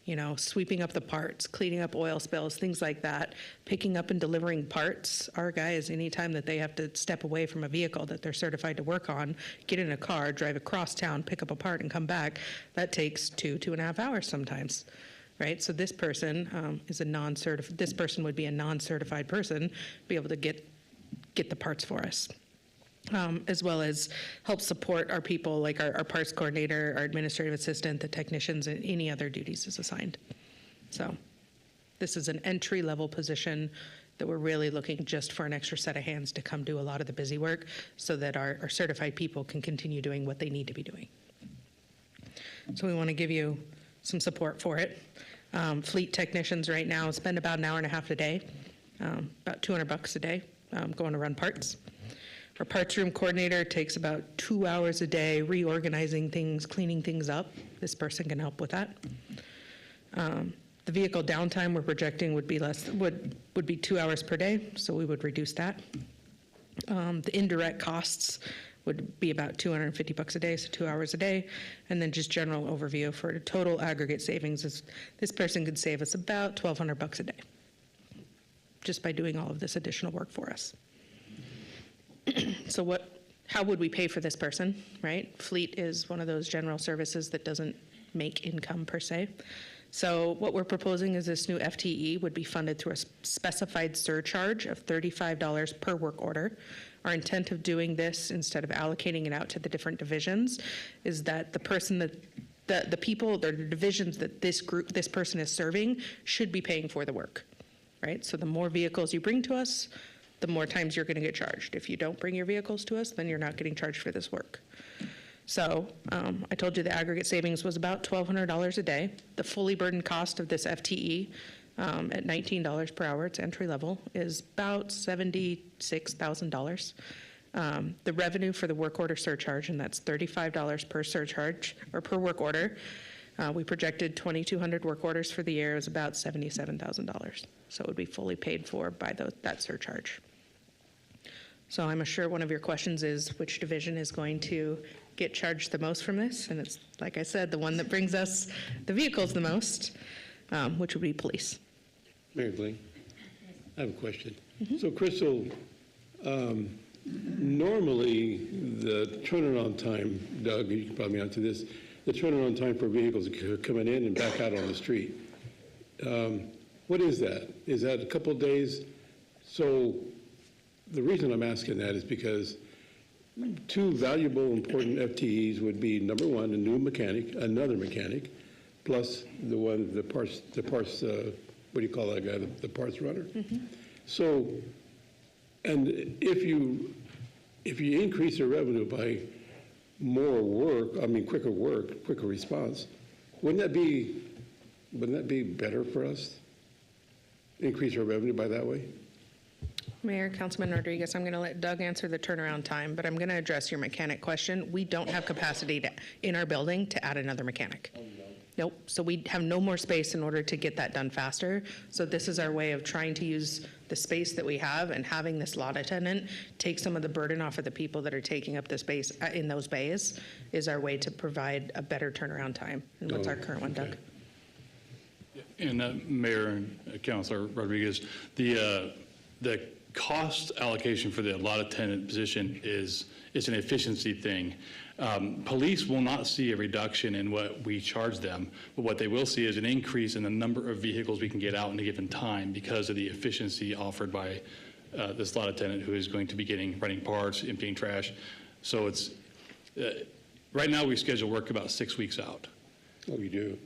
You know, sweeping up the parts, cleaning up oil spills, things like that, picking up and delivering parts. Our guys, anytime that they have to step away from a vehicle that they're certified to work on, get in a car, drive across town, pick up a part and come back, that takes 2.5 hours sometimes, right? So this person is a non-certified, this person would be a non-certified person, be able to get the parts for us. As well as help support our people, like our parts coordinator, our administrative assistant, the technicians, and any other duties is assigned. So this is an entry-level position that we're really looking just for an extra set of hands to come do a lot of the busy work so that our certified people can continue doing what they need to be doing. So we want to give you some support for it. Fleet technicians right now spend about an hour and a half a day, about $200 a day, going to run parts. Our parts room coordinator takes about 2 hours a day reorganizing things, cleaning things up. This person can help with that. The vehicle downtime we're projecting would be would be 2 hours per day, so we would reduce that. The indirect costs would be about $250 a day, so 2 hours a day. And then just general overview for total aggregate savings is this person could save us about $1,200 a day just by doing all of this additional work for us. So how would we pay for this person, right? Fleet is one of those general services that doesn't make income per se. So what we're proposing is this new FTE would be funded through a specified surcharge of $35 per work order. Our intent of doing this, instead of allocating it out to the different divisions, is that the person that the people, the divisions that this person is serving should be paying for the work, right? So the more vehicles you bring to us, the more times you're going to get charged. If you don't bring your vehicles to us, then you're not getting charged for this work. So I told you the aggregate savings was about $1,200 a day. The fully burdened cost of this FTE at $19 per hour, it's entry level, is about $76,000. The revenue for the work order surcharge, and that's $35 per surcharge or per work order. We projected 2,200 work orders for the year. It was about $77,000. So it would be fully paid for by that surcharge. So I'm sure one of your questions is which division is going to get charged the most from this? And it's, like I said, the one that brings us the vehicles the most, which would be police. Mary Blaine, I have a question. So Crystal, normally the turnaround time, Doug, you can probably answer this, the turnaround time for vehicles coming in and back out on the street. What is that? Is that a couple of days? So the reason I'm asking that is because two valuable, important FTEs would be, number one, a new mechanic, another mechanic, plus the parts, what do you call that guy, the parts runner? So, and if you increase the revenue by more work, quicker response, wouldn't that be better for us? Increase our revenue by that way? Mayor, Councilman Rodriguez, I'm going to let Doug answer the turnaround time, but I'm going to address your mechanic question. We don't have capacity in our building to add another mechanic. Nope. So we have no more space in order to get that done faster. So this is our way of trying to use the space that we have, and having this lot attendant take some of the burden off of the people that are taking up the space in those bays is our way to provide a better turnaround time. And what's our current one, Doug? And Mayor and Councilor Rodriguez, the cost allocation for the lot attendant position is an efficiency thing. Police will not see a reduction in what we charge them, but what they will see is an increase in the number of vehicles we can get out in a given time because of the efficiency offered by this lot attendant, who is going to be running parts, emptying trash. So it's, right now we schedule work about 6 weeks out. Oh, you do?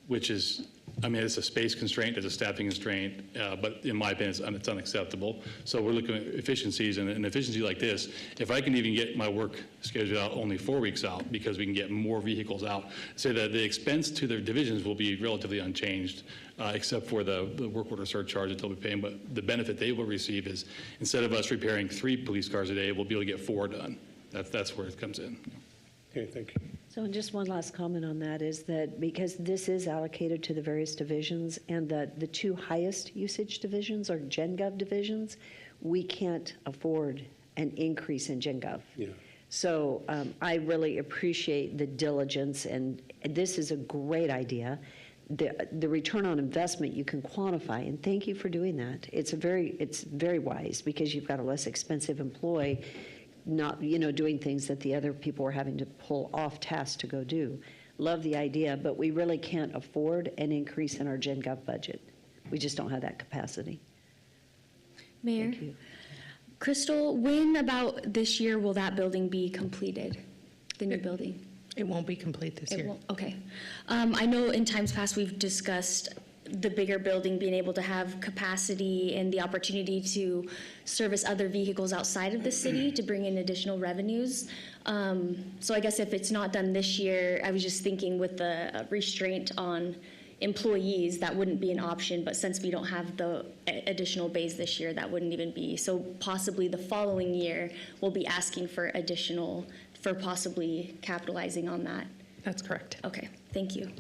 Which is, I mean, it's a space constraint, it's a staffing constraint, but in my opinion, it's unacceptable. So we're looking at efficiencies, and an efficiency like this, if I can even get my work scheduled out only 4 weeks out because we can get more vehicles out, say that the expense to the divisions will be relatively unchanged, except for the work order surcharge that they'll be paying, but the benefit they will receive is, instead of us repairing 3 police cars a day, we'll be able to get 4 done. That's where it comes in. Okay, thank you. So just one last comment on that is that because this is allocated to the various divisions, and the two highest usage divisions are Gen Gov divisions, we can't afford an increase in Gen Gov. Yeah. So I really appreciate the diligence, and this is a great idea. The return on investment you can quantify, and thank you for doing that. It's very wise, because you've got a less expensive employee not, doing things that the other people are having to pull off task to go do. Love the idea, but we really can't afford an increase in our Gen Gov budget. We just don't have that capacity. Mayor? Thank you. Crystal, when about this year will that building be completed, the new building? It won't be complete this year. It won't, okay. I know in times past we've discussed the bigger building being able to have capacity and the opportunity to service other vehicles outside of the city to bring in additional revenues. So I guess if it's not done this year, I was just thinking with the restraint on employees, that wouldn't be an option, but since we don't have the additional bays this year, that wouldn't even be. So possibly the following year, we'll be asking for additional, for possibly capitalizing on that. That's correct. Okay, thank you.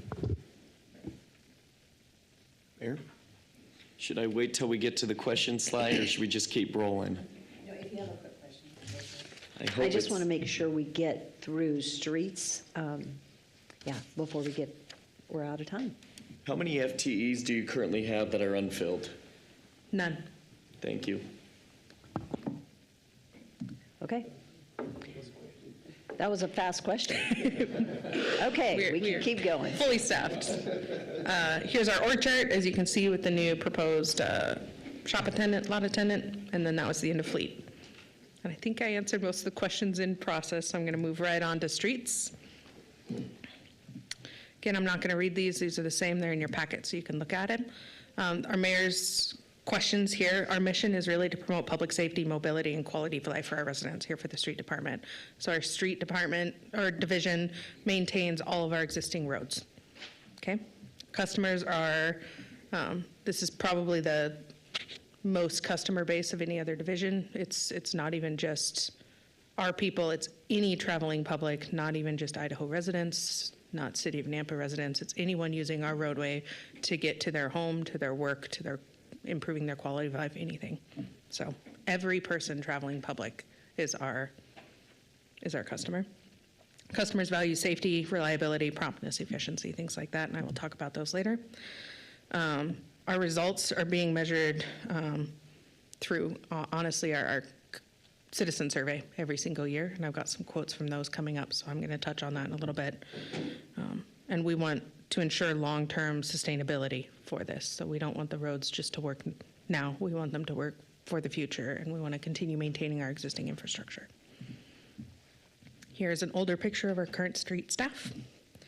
Mayor? Should I wait till we get to the question slide, or should we just keep rolling? No, if you have a quick question. I I just want to make sure we get through streets, before we're out of time. How many FTEs do you currently have that are unfilled? None. Thank you. Okay. That was a fast question. Okay, we can keep going. Fully staffed. Here's our org chart, as you can see, with the new proposed shop attendant, lot attendant, and then that was the end of fleet. And I think I answered most of the questions in process, so I'm going to move right on to streets. Again, I'm not going to read these. These are the same. They're in your packet, so you can look at it. Our mayor's questions here, our mission is really to promote public safety, mobility, and quality of life for our residents here for the street department. So our street department, or division, maintains all of our existing roads. Okay? Customers are, this is probably the most customer base of any other division. It's not even just our people, it's any traveling public, not even just Idaho residents, not City of Nampa residents. It's anyone using our roadway to get to their home, to their work, to their improving their quality of life, anything. So every person traveling public is our customer. Customers value safety, reliability, promptness, efficiency, things like that, and I will talk about those later. Our results are being measured through, honestly, our citizen survey every single year, and I've got some quotes from those coming up, so I'm going to touch on that in a little bit. And we want to ensure long-term sustainability for this, so we don't want the roads just to work now. We want them to work for the future, and we want to continue maintaining our existing infrastructure. Here's an older picture of our current street staff. A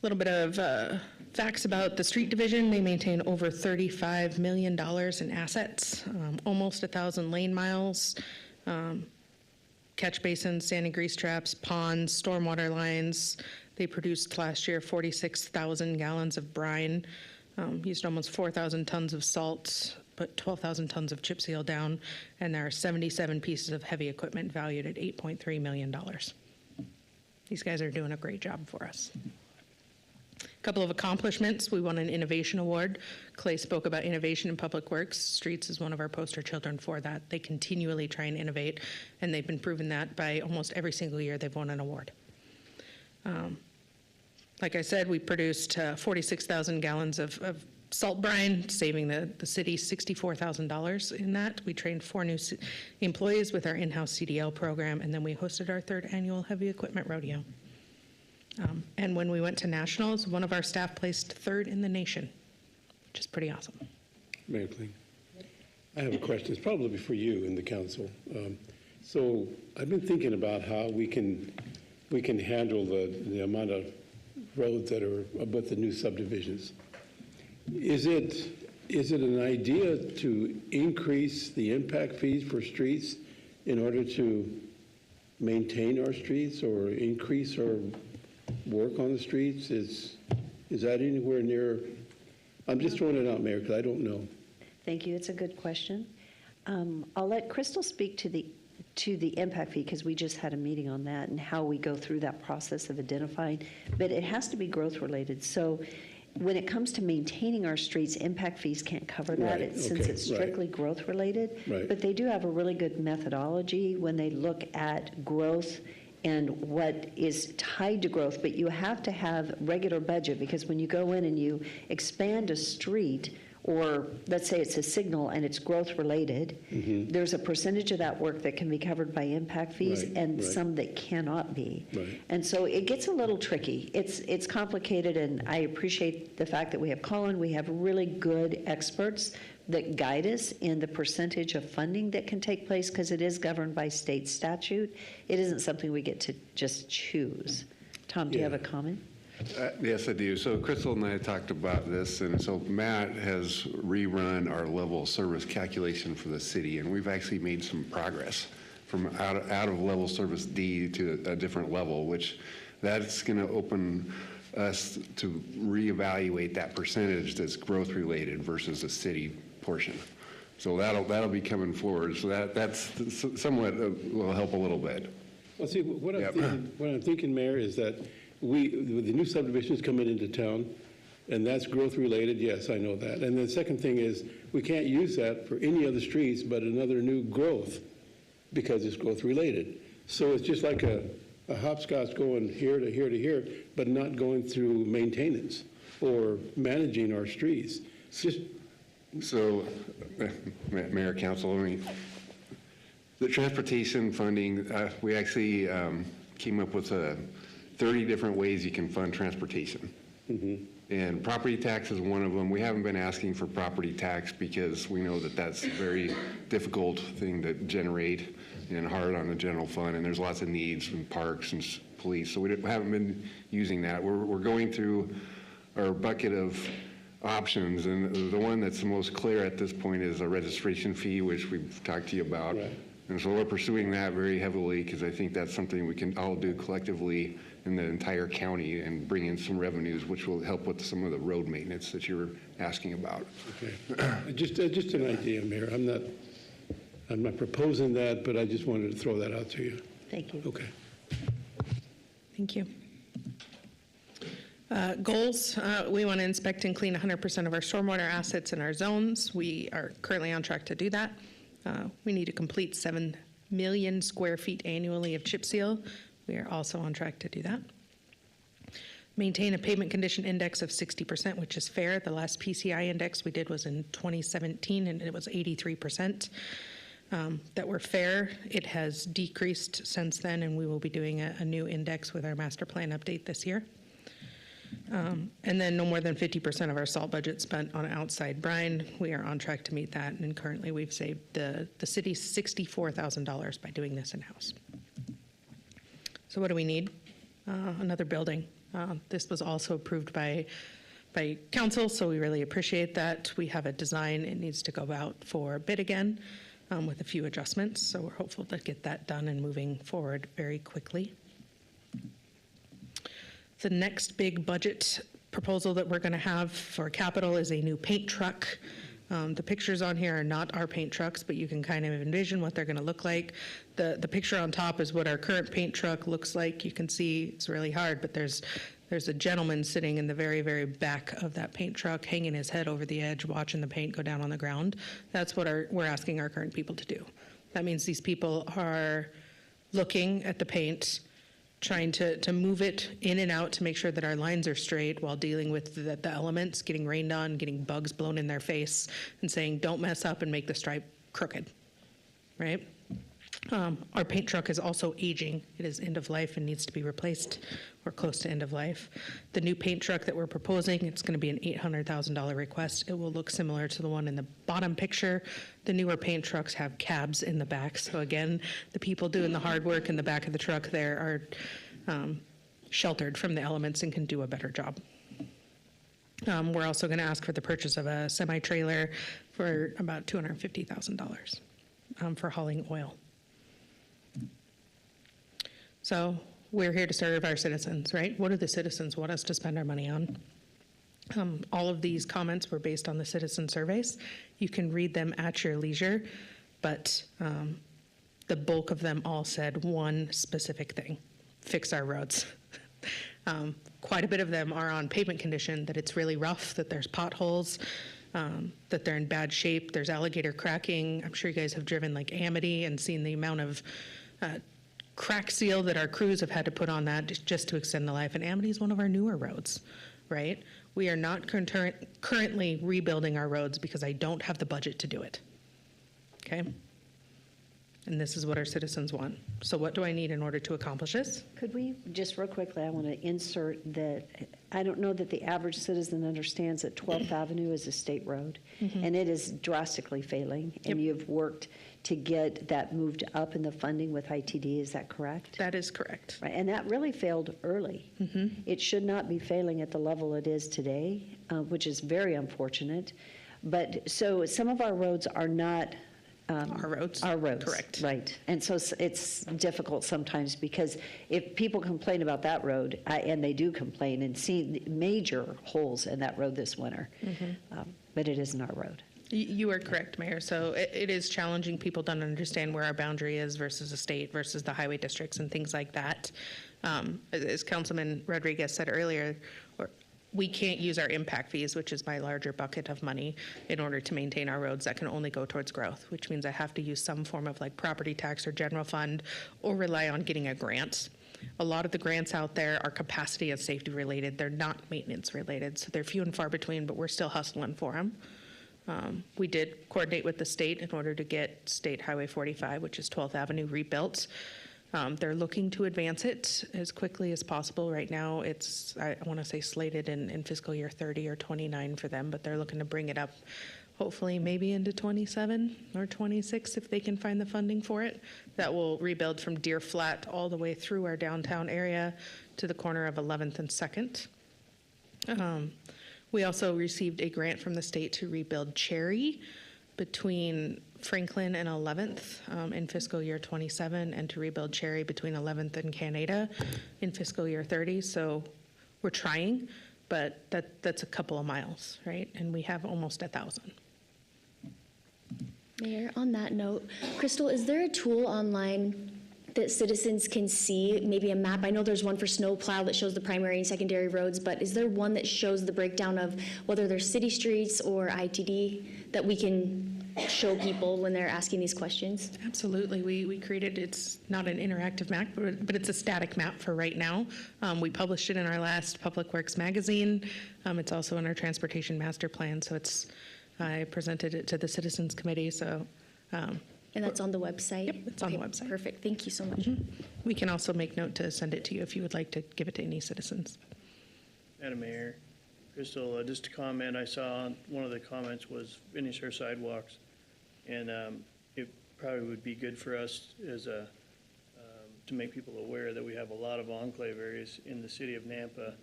little bit of facts about the street division. They maintain over $35 million in assets, almost 1,000 lane miles, catch basins, sand and grease traps, ponds, stormwater lines. They produced last year 46,000 gallons of brine, used almost 4,000 tons of salt, put 12,000 tons of chip seal down, and there are 77 pieces of heavy equipment valued at $8.3 million. These guys are doing a great job for us. A couple of accomplishments. We won an innovation award. Clay spoke about innovation in public works. Streets is one of our poster children for that. They continually try and innovate, and they've been proven that by almost every single year they've won an award. Like I said, we produced 46,000 gallons of salt brine, saving the city $64,000 in that. We trained 4 new employees with our in-house CDL program, and then we hosted our 3rd annual heavy equipment rodeo. And when we went to nationals, one of our staff placed 3rd in the nation, which is pretty awesome. Mayor Kling, I have a question. It's probably for you and the council. So I've been thinking about how we can handle the amount of roads that are above the new subdivisions. Is it an idea to increase the impact fees for streets in order to maintain our streets or increase our work on the streets? Is that anywhere near? I'm just throwing it out, Mayor, because I don't know. Thank you. It's a good question. I'll let Crystal speak to the impact fee, because we just had a meeting on that and how we go through that process of identifying, but it has to be growth related. So when it comes to maintaining our streets, impact fees can't cover that since it's strictly growth related. Right. But they do have a really good methodology when they look at growth and what is tied to growth, but you have to have regular budget, because when you go in and you expand a street, or let's say it's a signal and it's growth related, there's a percentage of that work that can be covered by impact fees and some that cannot be. Right. And so it gets a little tricky. It's complicated, and I appreciate the fact that we have Colin. We have really good experts that guide us in the percentage of funding that can take place, because it is governed by state statute. It isn't something we get to just choose. Tom, do you have a comment? Yes, I do. So Crystal and I talked about this, and so Matt has rerun our level of service calculation for the city, and we've actually made some progress from out of level service D to a different level, which that's going to open us to reevaluate that percentage that's growth related versus a city portion. So that'll be coming forward. So that's somewhat will help a little bit. Well, see, what I'm thinking, Mayor, is that with the new subdivisions coming into town, and that's growth related, yes, I know that. And the second thing is, we can't use that for any other streets but another new growth, because it's growth related. So it's just like a hopscotch going here to here to here, but not going through maintenance or managing our streets. It's just. So, Mayor, Council, the transportation funding, we actually came up with 30 different ways you can fund transportation. And property tax is one of them. We haven't been asking for property tax because we know that that's a very difficult thing to generate and hard on the general fund, and there's lots of needs in parks and police, so we haven't been using that. We're going through our bucket of options, and the one that's the most clear at this point is a registration fee, which we've talked to you about. Right. And so we're pursuing that very heavily because I think that's something we can all do collectively in the entire county and bring in some revenues, which will help with some of the road maintenance that you were asking about. Okay. Just an idea, Mayor. I'm not proposing that, but I just wanted to throw that out to you. Thank you. Okay. Thank you. Goals, we want to inspect and clean 100% of our stormwater assets in our zones. We are currently on track to do that. We need to complete 7 million square feet annually of chip seal. We are also on track to do that. Maintain a pavement condition index of 60%, which is fair. The last PCI index we did was in 2017, and it was 83%. That were fair. It has decreased since then, and we will be doing a new index with our master plan update this year. And then no more than 50% of our salt budget spent on outside brine. We are on track to meet that, and currently we've saved the city $64,000 by doing this in-house. So what do we need? Another building. This was also approved by council, so we really appreciate that. We have a design. It needs to go out for bid again with a few adjustments, so we're hopeful to get that done and moving forward very quickly. The next big budget proposal that we're going to have for capital is a new paint truck. The pictures on here are not our paint trucks, but you can kind of envision what they're going to look like. The picture on top is what our current paint truck looks like. You can see it's really hard, but there's a gentleman sitting in the very, very back of that paint truck, hanging his head over the edge, watching the paint go down on the ground. That's what we're asking our current people to do. That means these people are looking at the paint, trying to move it in and out to make sure that our lines are straight while dealing with the elements, getting rained on, getting bugs blown in their face, and saying, don't mess up and make the stripe crooked, right? Our paint truck is also aging. It is end of life and needs to be replaced or close to end of life. The new paint truck that we're proposing, it's going to be an $800,000 request. It will look similar to the one in the bottom picture. The newer paint trucks have cabs in the back. So again, the people doing the hard work in the back of the truck there are sheltered from the elements and can do a better job. We're also going to ask for the purchase of a semi-trailer for about $250,000 for hauling oil. So we're here to serve our citizens, right? What do the citizens want us to spend our money on? All of these comments were based on the citizen surveys. You can read them at your leisure, but the bulk of them all said one specific thing: fix our roads. Quite a bit of them are on pavement condition, that it's really rough, that there's potholes, that they're in bad shape, there's alligator cracking. I'm sure you guys have driven like Amity and seen the amount of crack seal that our crews have had to put on that just to extend the life. And Amity is one of our newer roads, right? We are not currently rebuilding our roads because I don't have the budget to do it, okay? And this is what our citizens want. So what do I need in order to accomplish this? Could we, just real quickly, I want to insert that I don't know that the average citizen understands that 12th Avenue is a state road, and it is drastically failing, and you've worked to get that moved up in the funding with ITD, is that correct? That is correct. Right, and that really failed early. It should not be failing at the level it is today, which is very unfortunate. But so some of our roads are not Our roads. our roads. Correct. Right. And so it's difficult sometimes because if people complain about that road, and they do complain and see major holes in that road this winter, but it isn't our road. You are correct, Mayor. So it is challenging. People don't understand where our boundary is versus the state versus the highway districts and things like that. As Councilman Rodriguez said earlier, we can't use our impact fees, which is my larger bucket of money, in order to maintain our roads. That can only go towards growth, which means I have to use some form of like property tax or general fund or rely on getting a grant. A lot of the grants out there are capacity and safety related. They're not maintenance related. So they're few and far between, but we're still hustling for them. We did coordinate with the state in order to get State Highway 45, which is 12th Avenue, rebuilt. They're looking to advance it as quickly as possible. Right now, it's, I want to say, slated in fiscal year 30 or 29 for them, but they're looking to bring it up hopefully maybe into 27 or 26 if they can find the funding for it. That will rebuild from Deer Flat all the way through our downtown area to the corner of 11th and 2nd. We also received a grant from the state to rebuild Cherry between Franklin and 11th in fiscal year 27, and to rebuild Cherry between 11th and Canada in fiscal year 30. So we're trying, but that's a couple of miles, right? And we have almost 1,000. Mayor, on that note, Crystal, is there a tool online that citizens can see, maybe a map? I know there's one for snowplow that shows the primary and secondary roads, but is there one that shows the breakdown of whether they're city streets or ITD that we can show people when they're asking these questions? Absolutely. We created, it's not an interactive map, but it's a static map for right now. We published it in our last Public Works magazine. It's also in our transportation master plan. So I presented it to the Citizens Committee. So, and that's on the website? Yep, it's on the website. Perfect. Thank you so much. We can also make note to send it to you if you would like to give it to any citizens. Madam Mayor, Crystal, just a comment I saw, one of the comments was finish our sidewalks. And it probably would be good for us to make people aware that we have a lot of enclave areas in the city of Nampa,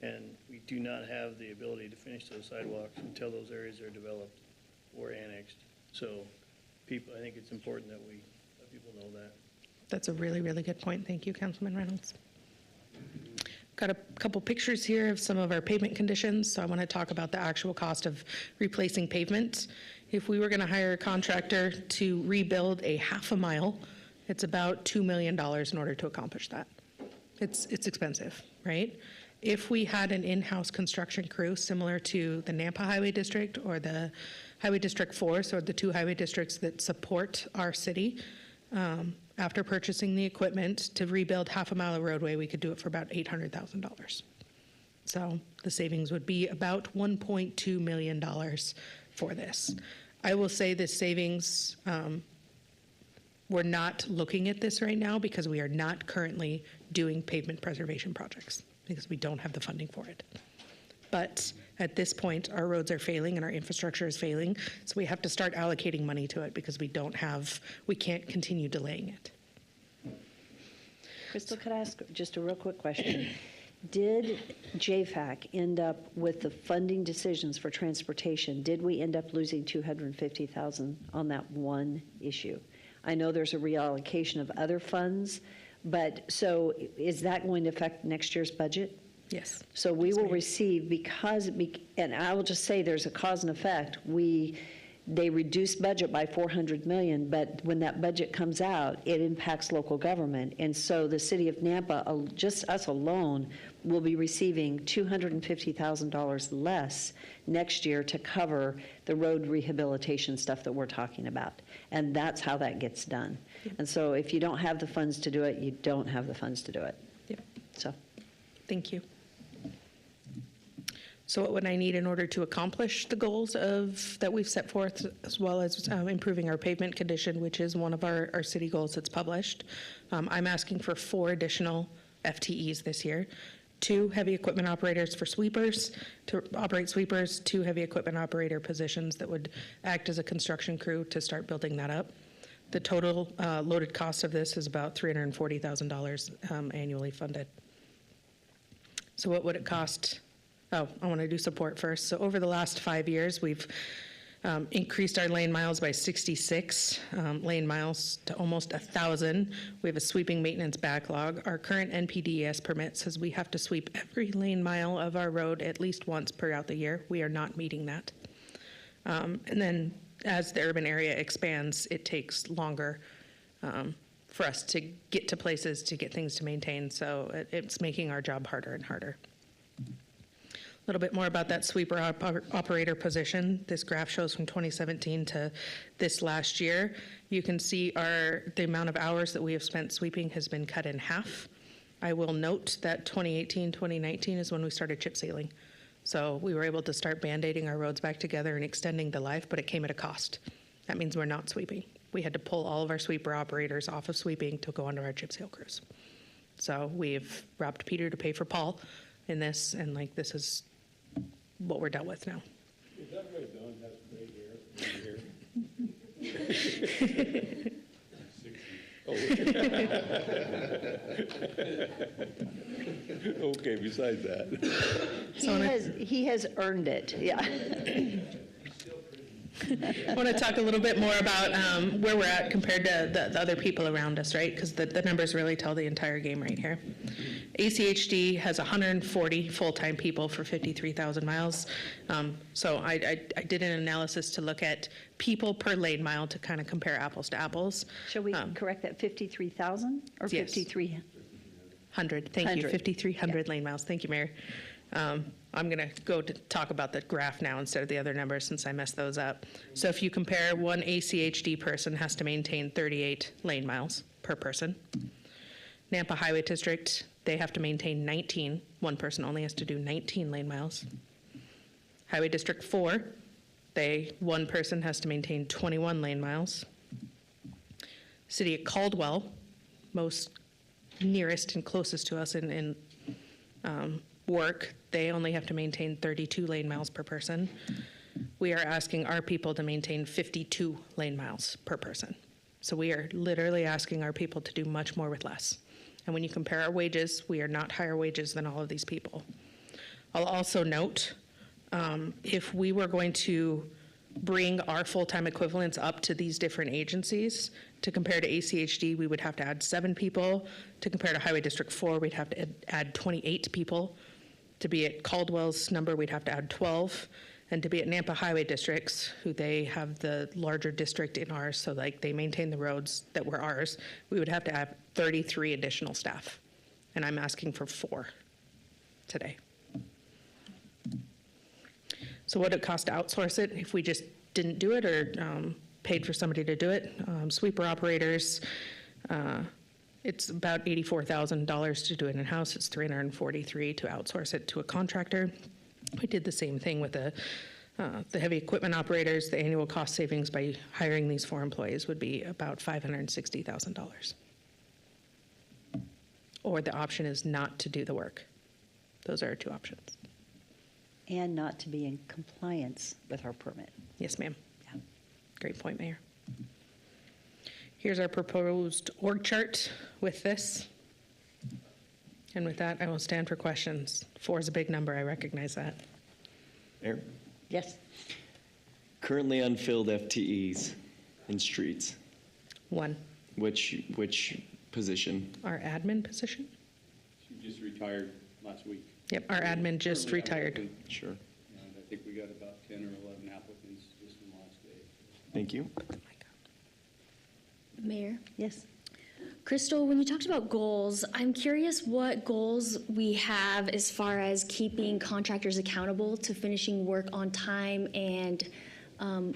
and we do not have the ability to finish those sidewalks until those areas are developed or annexed. So I think it's important that we let people know that. That's a really, really good point. Thank you, Councilman Reynolds. Got a couple pictures here of some of our pavement conditions. So I want to talk about the actual cost of replacing pavement. If we were going to hire a contractor to rebuild a half a mile, it's about $2 million in order to accomplish that. It's expensive, right? If we had an in-house construction crew similar to the Nampa Highway District or the Highway District 4, so the two highway districts that support our city, after purchasing the equipment to rebuild half a mile of roadway, we could do it for about $800,000. So the savings would be about $1.2 million for this. I will say this savings, we're not looking at this right now because we are not currently doing pavement preservation projects because we don't have the funding for it. But at this point, our roads are failing and our infrastructure is failing, so we have to start allocating money to it because we can't continue delaying it. Crystal, could I ask just a real quick question? Did JFAC end up with the funding decisions for transportation? Did we end up losing $250,000 on that one issue? I know there's a reallocation of other funds, but so is that going to affect next year's budget? Yes. So we will receive and I will just say there's a cause and effect. They reduced budget by $400 million, but when that budget comes out, it impacts local government. And so the city of Nampa, just us alone, will be receiving $250,000 less next year to cover the road rehabilitation stuff that we're talking about. And that's how that gets done. And so if you don't have the funds to do it, you don't have the funds to do it. Yep. So. Thank you. So what would I need in order to accomplish the goals that we've set forth, as well as improving our pavement condition, which is one of our city goals that's published? I'm asking for 4 additional FTEs this year. 2 heavy equipment operators for sweepers, to operate sweepers, 2 heavy equipment operator positions that would act as a construction crew to start building that up. The total loaded cost of this is about $340,000 annually funded. So what would it cost? Oh, I want to do support first. So over the last 5 years, we've increased our lane miles by 66 lane miles to almost 1,000. We have a sweeping maintenance backlog. Our current NPDES permit says we have to sweep every lane mile of our road at least once throughout the year. We are not meeting that. And then as the urban area expands, it takes longer for us to get to places, to get things to maintain. So it's making our job harder and harder. A little bit more about that sweeper operator position. This graph shows from 2017 to this last year. You can see the amount of hours that we have spent sweeping has been cut in half. I will note that 2018, 2019 is when we started chip sealing. So we were able to start band-aiding our roads back together and extending the life, but it came at a cost. That means we're not sweeping. We had to pull all of our sweeper operators off of sweeping to go onto our chip seal crews. So we've robbed Peter to pay for Paul in this, and this is what we're dealt with now. Is that why Don has gray hair? Okay, besides that. He has earned it, yeah. I want to talk a little bit more about where we're at compared to the other people around us, right? Because the numbers really tell the entire game right here. ACHD has 140 full-time people for 53,000 miles. So I did an analysis to look at people per lane mile to kind of compare apples to apples. Shall we correct that 53,000 or Yes. 5,300? Thank you, 100. 5,300 lane miles. Thank you, Mayor. I'm going to go to talk about the graph now instead of the other numbers since I messed those up. So if you compare, one ACHD person has to maintain 38 lane miles per person. Nampa Highway District, they have to maintain 19. One person only has to do 19 lane miles. Highway District 4, one person has to maintain 21 lane miles. City of Caldwell, most nearest and closest to us in work, they only have to maintain 32 lane miles per person. We are asking our people to maintain 52 lane miles per person. So we are literally asking our people to do much more with less. And when you compare our wages, we are not higher wages than all of these people. I'll also note, if we were going to bring our full-time equivalents up to these different agencies, to compare to ACHD, we would have to add 7 people. To compare to Highway District 4, we'd have to add 28 people. To be at Caldwell's number, we'd have to add 12. And to be at Nampa Highway Districts, who they have the larger district in ours, so like they maintain the roads that were ours, we would have to add 33 additional staff. And I'm asking for 4 today. So what would it cost to outsource it if we just didn't do it or paid for somebody to do it? Sweeper operators, it's about $84,000 to do it in-house. It's $343 to outsource it to a contractor. We did the same thing with the heavy equipment operators. The annual cost savings by hiring these 4 employees would be about $560,000. Or the option is not to do the work. Those are our 2 options. And not to be in compliance with our permit. Yes, ma'am. Yeah. Great point, Mayor. Here's our proposed org chart with this. And with that, I will stand for questions. 4 is a big number, I recognize that. Mayor, Yes. currently unfilled FTEs in streets, 1, which position? our admin position. She just retired last week. Yep, our admin just retired. Sure. And I think we got about 10 or 11 applicants just in the last day. Thank you. Mayor? Yes. Crystal, when you talked about goals, I'm curious what goals we have as far as keeping contractors accountable to finishing work on time and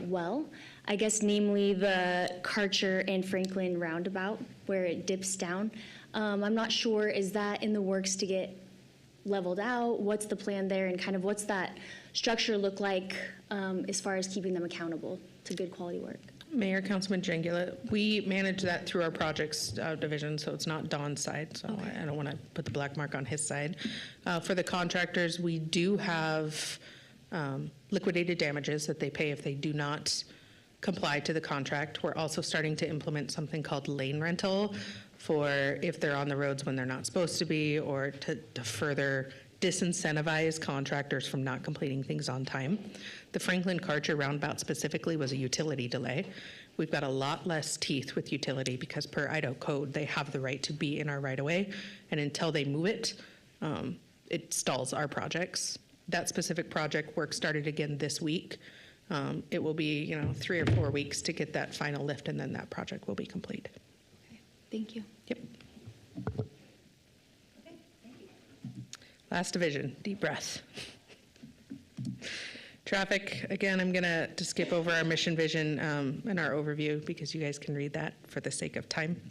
well. I guess namely the Karcher and Franklin roundabout where it dips down. I'm not sure, is that in the works to get leveled out? What's the plan there and kind of what's that structure look like as far as keeping them accountable to good quality work? Mayor, Councilman Jangula, we manage that through our projects division, so it's not Don's side, so I don't want to put the black mark on his side. For the contractors, we do have liquidated damages that they pay if they do not comply to the contract. We're also starting to implement something called lane rental for if they're on the roads when they're not supposed to be, or to further disincentivize contractors from not completing things on time. The Franklin Karcher roundabout specifically was a utility delay. We've got a lot less teeth with utility because per Idaho code, they have the right to be in our right of way. And until they move it, it stalls our projects. That specific project work started again this week. It will be, 3 or 4 weeks to get that final lift, and then that project will be complete. Okay, thank you. Yep. Last division, deep breath. Traffic, again, I'm going to skip over our mission, vision, and our overview because you guys can read that for the sake of time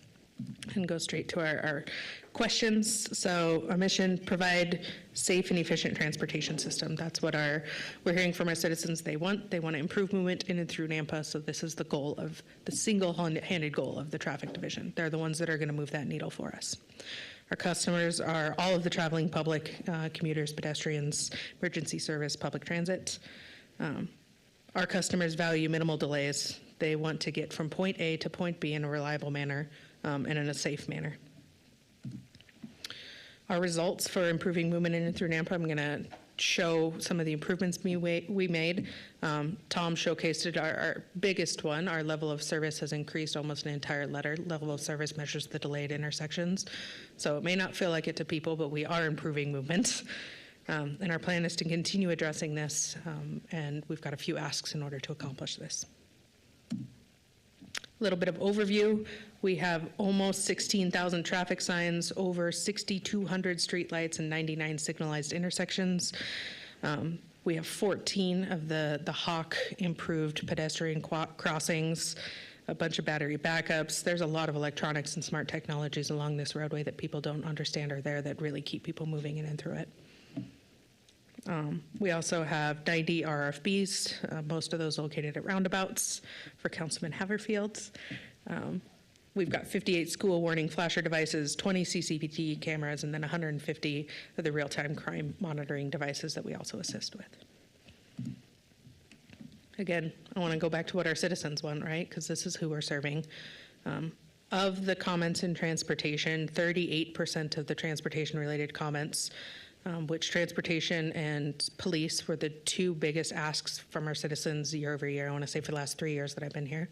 and go straight to our questions. So our mission, provide safe and efficient transportation system. That's what we're hearing from our citizens they want. They want to improve movement in and through Nampa, so this is the goal of the single-handed goal of the traffic division. They're the ones that are going to move that needle for us. Our customers are all of the traveling public, commuters, pedestrians, emergency service, public transit. Our customers value minimal delays. They want to get from point A to point B in a reliable manner and in a safe manner. Our results for improving movement in and through Nampa, I'm going to show some of the improvements we made. Tom showcased our biggest one. Our level of service has increased almost an entire letter. Level of service measures the delay at intersections. So it may not feel like it to people, but we are improving movement. And our plan is to continue addressing this, and we've got a few asks in order to accomplish this. A little bit of overview. We have almost 16,000 traffic signs, over 6,200 streetlights, and 99 signalized intersections. We have 14 of the Hawk improved pedestrian crossings, a bunch of battery backups. There's a lot of electronics and smart technologies along this roadway that people don't understand are there that really keep people moving in and through it. We also have 90 RFBs, most of those located at roundabouts for Councilman Haverfield. We've got 58 school warning flasher devices, 20 CCTV cameras, and then 150 of the real-time crime monitoring devices that we also assist with. Again, I want to go back to what our citizens want, right? Because this is who we're serving. Of the comments in transportation, 38% of the transportation-related comments, which transportation and police were the two biggest asks from our citizens year over year. I want to say for the last 3 years that I've been here.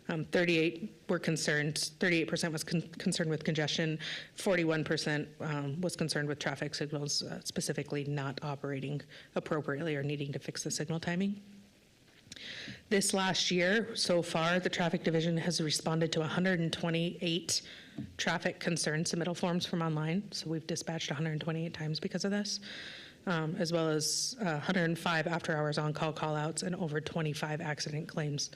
38% was concerned with congestion, 41% was concerned with traffic signals, specifically not operating appropriately or needing to fix the signal timing. This last year, so far, the traffic division has responded to 128 traffic concern submittal forms from online. So we've dispatched 128 times because of this, as well as 105 after-hours on-call call-outs and over 25 accident claims.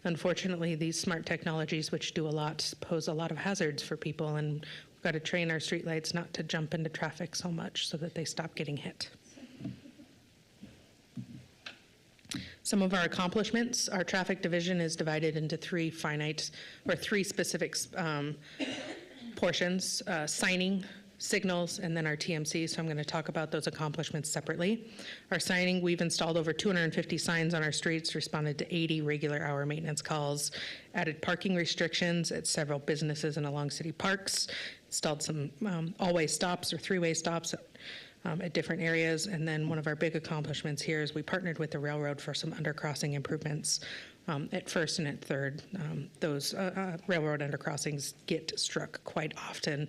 Unfortunately, these smart technologies, which do a lot, pose a lot of hazards for people, and we've got to train our streetlights not to jump into traffic so much so that they stop getting hit. Some of our accomplishments, our traffic division is divided into three specific portions, signing, signals, and then our TMC. So I'm going to talk about those accomplishments separately. Our signing, we've installed over 250 signs on our streets, responded to 80 regular hour maintenance calls, added parking restrictions at several businesses and along city parks, installed some all-way stops or three-way stops at different areas. And then one of our big accomplishments here is we partnered with the railroad for some undercrossing improvements at First and at Third. Those railroad undercrossings get struck quite often.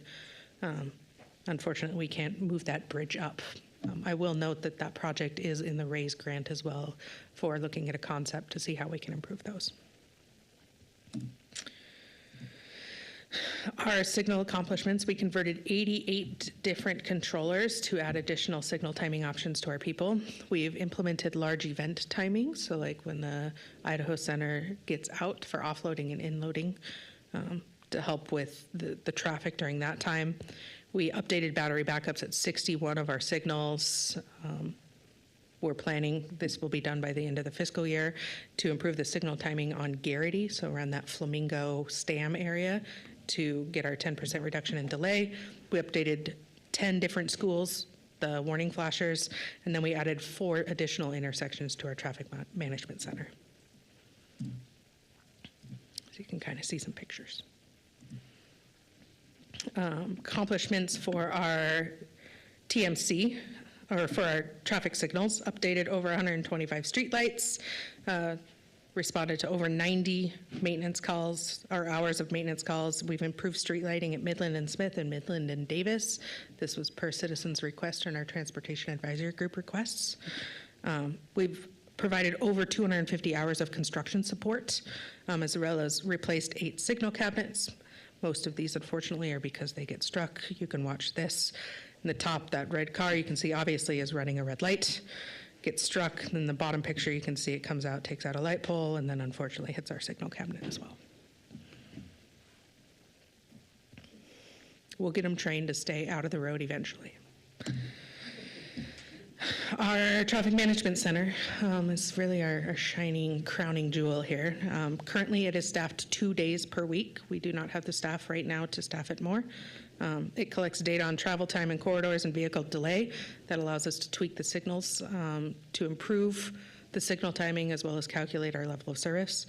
Unfortunately, we can't move that bridge up. I will note that that project is in the RAISE grant as well for looking at a concept to see how we can improve those. Our signal accomplishments, we converted 88 different controllers to add additional signal timing options to our people. We've implemented large event timing, so like when the Idaho Center gets out for offloading and inloading to help with the traffic during that time. We updated battery backups at 61 of our signals. We're planning, this will be done by the end of the fiscal year, to improve the signal timing on Garrity, so around that Flamingo Stam area, to get our 10% reduction in delay. We updated 10 different schools, the warning flashers, and then we added 4 additional intersections to our traffic management center. So you can kind of see some pictures. Accomplishments for our TMC, or for our traffic signals, updated over 125 streetlights, responded to over 90 maintenance calls, or hours of maintenance calls. We've improved street lighting at Midland and Smith and Midland and Davis. This was per citizens' request and our Transportation Advisory Group requests. We've provided over 250 hours of construction support, as well as replaced 8 signal cabinets. Most of these, unfortunately, are because they get struck. You can watch this. In the top, that red car, you can see obviously is running a red light, gets struck. And in the bottom picture, you can see it comes out, takes out a light pole, and then unfortunately hits our signal cabinet as well. We'll get them trained to stay out of the road eventually. Our Traffic Management Center is really our shining crowning jewel here. Currently, it is staffed 2 days per week. We do not have the staff right now to staff it more. It collects data on travel time and corridors and vehicle delay that allows us to tweak the signals to improve the signal timing as well as calculate our level of service.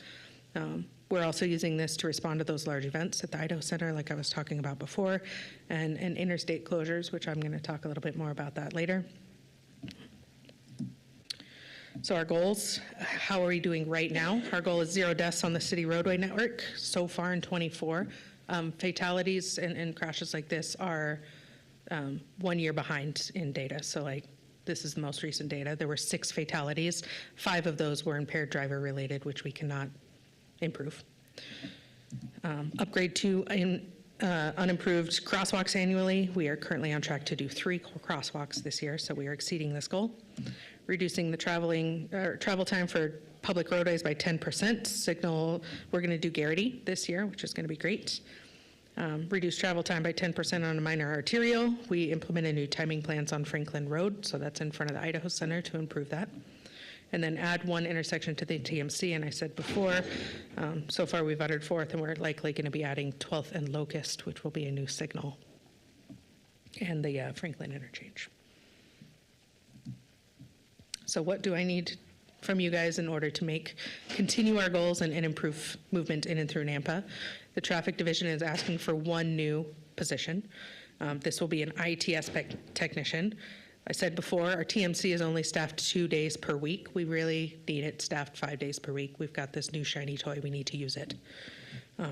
We're also using this to respond to those large events at the Idaho Center, like I was talking about before, and interstate closures, which I'm going to talk a little bit more about that later. So our goals, how are we doing right now? Our goal is 0 deaths on the city roadway network so far in '24. Fatalities and crashes like this are 1 year behind in data. So like this is the most recent data. There were 6 fatalities. 5 of those were impaired driver related, which we cannot improve. Upgrade to unimproved crosswalks annually. We are currently on track to do 3 crosswalks this year, so we are exceeding this goal. Reducing the travel time for public roadways by 10%. Signal, we're going to do Garrity this year, which is going to be great. Reduce travel time by 10% on a minor arterial. We implemented new timing plans on Franklin Road, so that's in front of the Idaho Center to improve that. And then add 1 intersection to the TMC, and I said before, so far we've uttered 4th, and we're likely going to be adding 12th and Locust, which will be a new signal, and the Franklin interchange. So what do I need from you guys in order to continue our goals and improve movement in and through Nampa? The traffic division is asking for 1 new position. This will be an ITS technician. I said before, our TMC is only staffed 2 days per week. We really need it staffed 5 days per week. We've got this new shiny toy, we need to use it.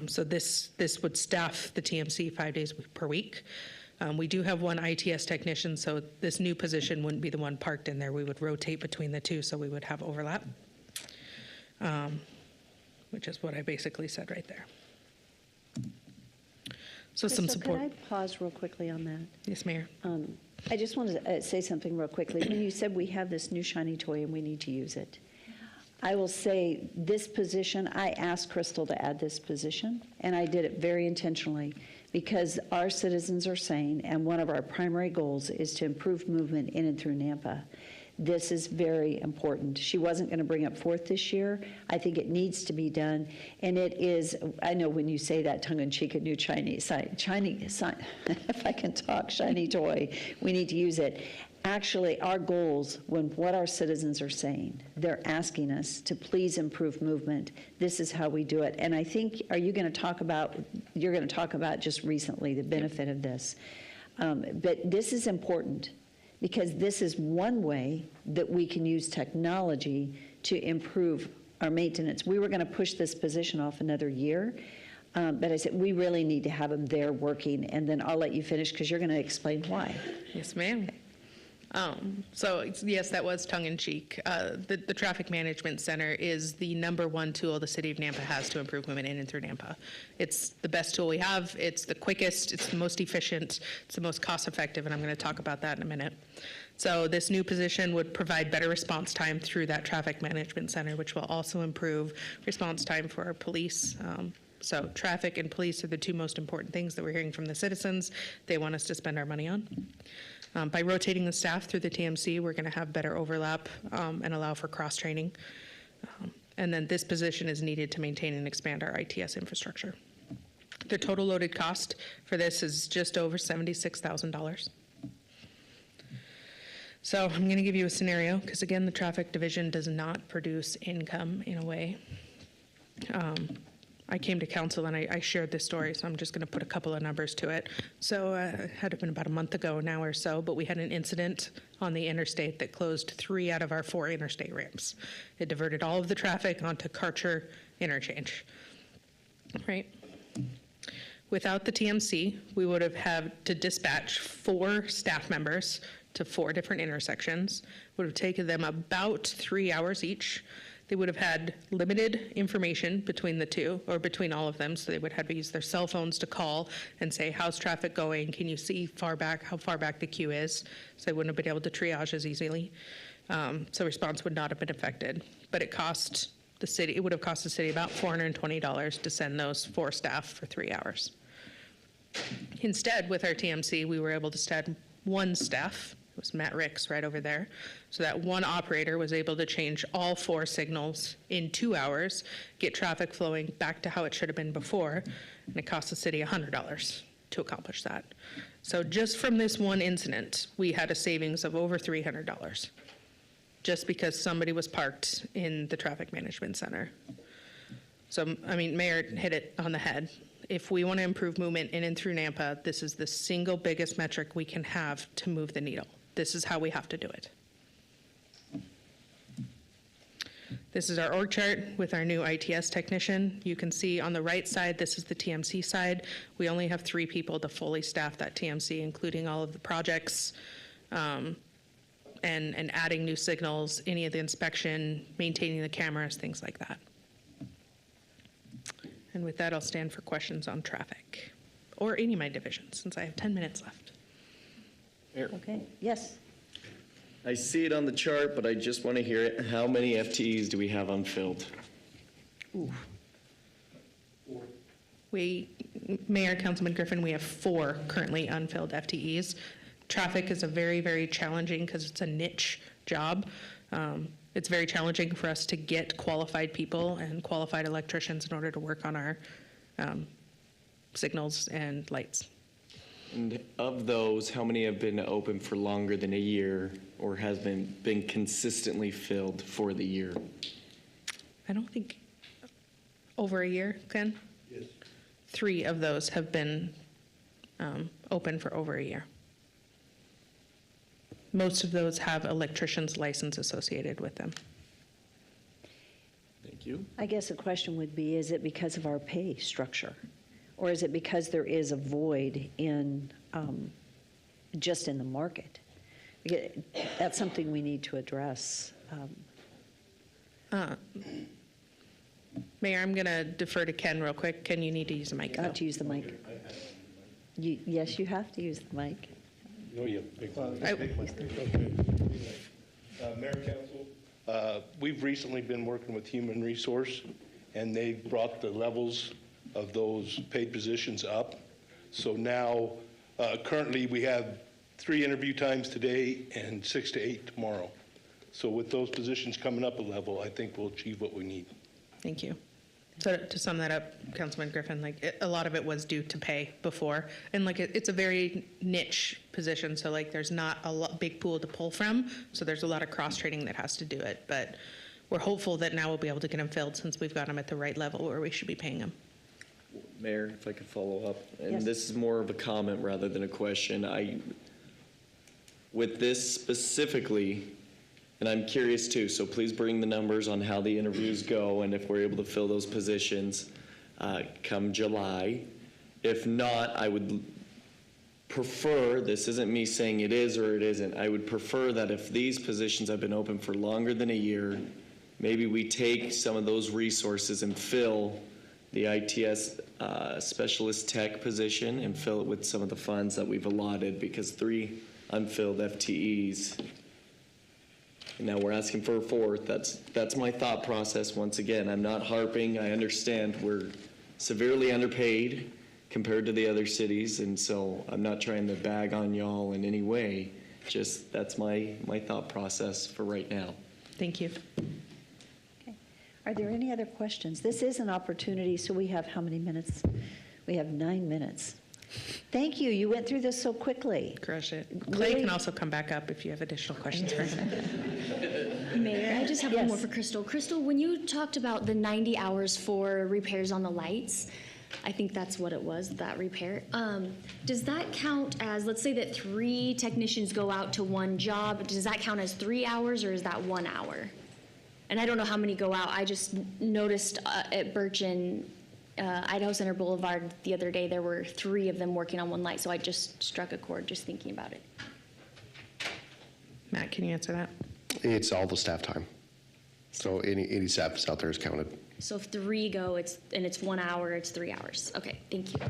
So this would staff the TMC 5 days per week. We do have 1 ITS technician, so this new position wouldn't be the one parked in there. We would rotate between the 2, so we would have overlap, which is what I basically said right there. So some Crystal, support. could I pause real quickly on that? Yes, Mayor. I just wanted to say something real quickly. When you said we have this new shiny toy and we need to use it, I will say this position, I asked Crystal to add this position, and I did it very intentionally because our citizens are saying, and one of our primary goals is to improve movement in and through Nampa. This is very important. She wasn't going to bring up 4th this year. I think it needs to be done. And it is, I know when you say that tongue-in-cheek, a new Chinese, if I can talk, shiny toy, we need to use it. Actually, our goals, what our citizens are saying, they're asking us to please improve movement. This is how we do it. And I think, you're going to talk about just recently the benefit of this. But this is important, because this is one way that we can use technology to improve our maintenance. We were going to push this position off another year, but I said we really need to have them there working, and then I'll let you finish because you're going to explain why. Yes, ma'am. So yes, that was tongue-in-cheek. The Traffic Management Center is the #1 tool the city of Nampa has to improve movement in and through Nampa. It's the best tool we have. It's the quickest. It's the most efficient. It's the most cost-effective, and I'm going to talk about that in a minute. So this new position would provide better response time through that Traffic Management Center, which will also improve response time for our police. So traffic and police are the 2 most important things that we're hearing from the citizens they want us to spend our money on. By rotating the staff through the TMC, we're going to have better overlap and allow for cross-training. And then this position is needed to maintain and expand our ITS infrastructure. The total loaded cost for this is just over $76,000. So I'm going to give you a scenario, because again, the traffic division does not produce income in a way. I came to council and I shared this story, so I'm just going to put a couple of numbers to it. So it had been about a month ago now or so, but we had an incident on the interstate that closed 3 out of our 4 interstate ramps. It diverted all of the traffic onto Karcher interchange, right? Without the TMC, we would have had to dispatch 4 staff members to 4 different intersections. Would have taken them about 3 hours each. They would have had limited information between the 2, or between all of them, so they would have to use their cell phones to call and say, how's traffic going? Can you see how far back the queue is? So they wouldn't have been able to triage as easily. So response would not have been affected. But it would have cost the city about $420 to send those 4 staff for 3 hours. Instead, with our TMC, we were able to send 1 staff. It was Matt Ricks right over there. So that 1 operator was able to change all 4 signals in 2 hours, get traffic flowing back to how it should have been before, and it cost the city $100 to accomplish that. So just from this 1 incident, we had a savings of over $300, just because somebody was parked in the Traffic Management Center. So, I mean, Mayor hit it on the head. If we want to improve movement in and through Nampa, this is the single biggest metric we can have to move the needle. This is how we have to do it. This is our org chart with our new ITS technician. You can see on the right side, this is the TMC side. We only have 3 people to fully staff that TMC, including all of the projects, and adding new signals, any of the inspection, maintaining the cameras, things like that. And with that, I'll stand for questions on traffic, or any of my divisions, since I have 10 minutes left. Okay, yes. I see it on the chart, but I just want to hear it. How many FTEs do we have unfilled? Mayor, Councilman Griffin, we have 4 currently unfilled FTEs. Traffic is a very, very challenging, because it's a niche job. It's very challenging for us to get qualified people and qualified electricians in order to work on our signals and lights. And of those, how many have been open for longer than a year or has been consistently filled for the year? I don't think over a year, Ken? Yes. 3 of those have been open for over a year. Most of those have electrician's license associated with them. Thank you. I guess the question would be, is it because of our pay structure? Or is it because there is a void in, just in the market? That's something we need to address. Mayor, I'm going to defer to Ken real quick. Ken, you need to use the mic. You have to use the mic. Yes, you have to use the mic. No, you have big one. Mayor, Council, we've recently been working with Human Resource, and they brought the levels of those paid positions up. So now, currently, we have 3 interview times today and 6 to 8 tomorrow. So with those positions coming up a level, I think we'll achieve what we need. Thank you. So to sum that up, Councilman Griffin, a lot of it was due to pay before, and it's a very niche position, so there's not a big pool to pull from, so there's a lot of cross-training that has to do it, but we're hopeful that now we'll be able to get them filled since we've got them at the right level where we should be paying them. Mayor, if I could follow up, and Yes. this is more of a comment rather than a question. With this specifically, and I'm curious too, so please bring the numbers on how the interviews go and if we're able to fill those positions come July. If not, I would prefer, this isn't me saying it is or it isn't, I would prefer that if these positions have been open for longer than a year, maybe we take some of those resources and fill the ITS specialist tech position and fill it with some of the funds that we've allotted, because 3 unfilled FTEs. And now we're asking for a 4th. That's my thought process. Once again, I'm not harping. I understand we're severely underpaid compared to the other cities, and so I'm not trying to bag on y'all in any way. Just that's my thought process for right now. Thank you. Okay. Are there any other questions? This is an opportunity, so we have how many minutes? We have 9 minutes. Thank you. You went through this so quickly. Crush it. Clay can also come back up if you have additional questions for him. Mayor, I just have one more for Crystal. Crystal, when you talked about the 90 hours for repairs on the lights, I think that's what it was, that repair. Does that count as, let's say that 3 technicians go out to one job, does that count as 3 hours or is that 1 hour? And I don't know how many go out. I just noticed at Birch and Idaho Center Boulevard the other day, there were 3 of them working on one light, so I just struck a chord just thinking about it. Matt, can you answer that? It's all the staff time. So any staff that's out there is counted. So if 3 go, it's 1 hour, it's 3 hours. Okay, thank you.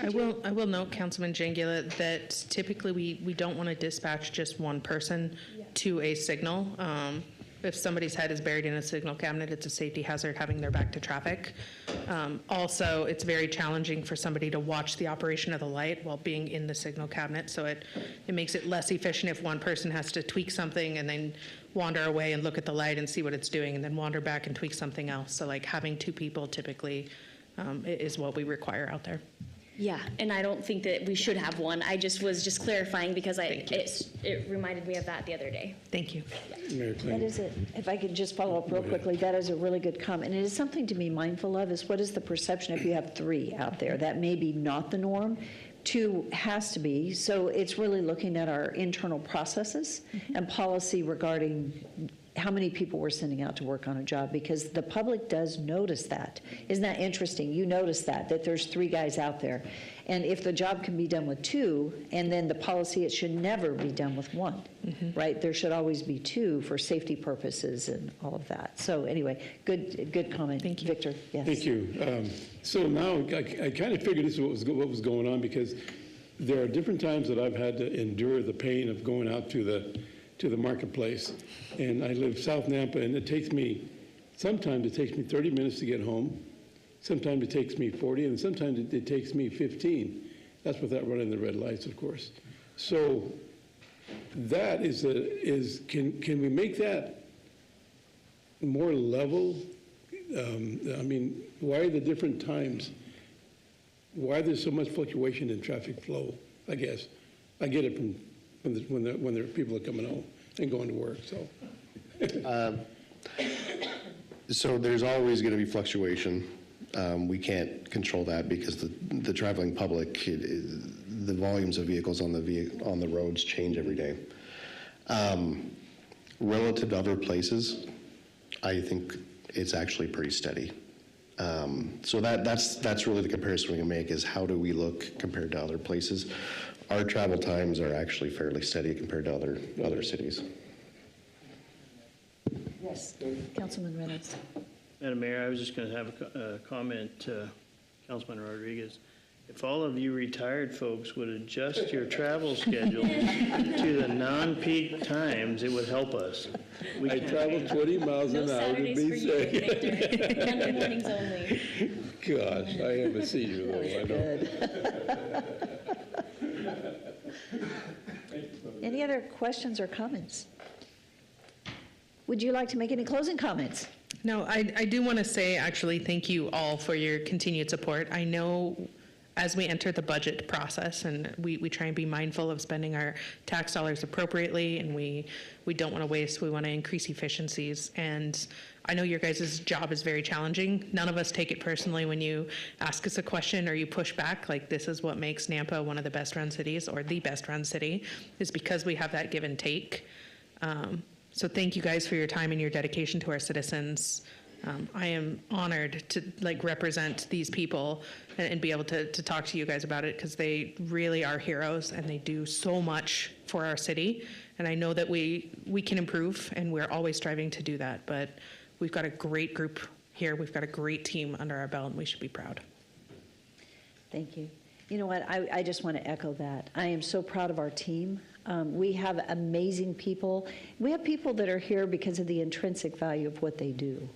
I will note, Councilman Jangula, that typically we don't want to dispatch just one person to a signal. If somebody's head is buried in a signal cabinet, it's a safety hazard having their back to traffic. Also, it's very challenging for somebody to watch the operation of the light while being in the signal cabinet, so it makes it less efficient if one person has to tweak something and then wander away and look at the light and see what it's doing and then wander back and tweak something else. So having 2 people typically is what we require out there. Yeah, and I don't think that we should have one. I just was just clarifying because it reminded me of that the other day. Thank you. Mayor That Klein. is it. If I could just follow up real quickly, that is a really good comment. And it is something to be mindful of, is what is the perception if you have 3 out there? That may be not the norm. 2 has to be. So it's really looking at our internal processes and policy regarding how many people we're sending out to work on a job, because the public does notice that. Isn't that interesting? You notice that there's 3 guys out there. And if the job can be done with 2, and then the policy, it should never be done with 1, right? There should always be 2 for safety purposes and all of that. So anyway, good comment. Thank you. Victor, yes. Thank you. So now I kind of figured this is what was going on, because there are different times that I've had to endure the pain of going out to the marketplace. And I live South Nampa, and sometimes it takes me 30 minutes to get home. Sometimes it takes me 40, and sometimes it takes me 15. That's without running the red lights, of course. So that can we make that more level? I mean, why are the different times? Why there's so much fluctuation in traffic flow, I guess. I get it from when there are people are coming home and going to work, so. So there's always going to be fluctuation. We can't control that because the traveling public, the volumes of vehicles on the roads change every day. Relative to other places, I think it's actually pretty steady. So that's really the comparison we can make, is how do we look compared to other places. Our travel times are actually fairly steady compared to other cities. Yes, Councilman Reynolds. Madam Mayor, I was just going to have a comment to Councilman Rodriguez. If all of you retired folks would adjust your travel schedule to the non-peak times, it would help us. I travel 20 miles an hour to be safe. Monday mornings only. Gosh, I have a seizure though, I know. Any other questions or comments? Would you like to make any closing comments? No, I do want to say, actually, thank you all for your continued support. I know as we enter the budget process, and we try and be mindful of spending our tax dollars appropriately, and we don't want to waste, we want to increase efficiencies. And I know your guys' job is very challenging. None of us take it personally when you ask us a question or you push back. Like, this is what makes Nampa one of the best run cities, or the best run city, is because we have that give and take. So thank you guys for your time and your dedication to our citizens. I am honored to represent these people and be able to talk to you guys about it, because they really are heroes and they do so much for our city. And I know that we can improve, and we're always striving to do that. But we've got a great group here. We've got a great team under our belt, and we should be proud. Thank you. You know what? I just want to echo that. I am so proud of our team. We have amazing people. We have people that are here because of the intrinsic value of what they do.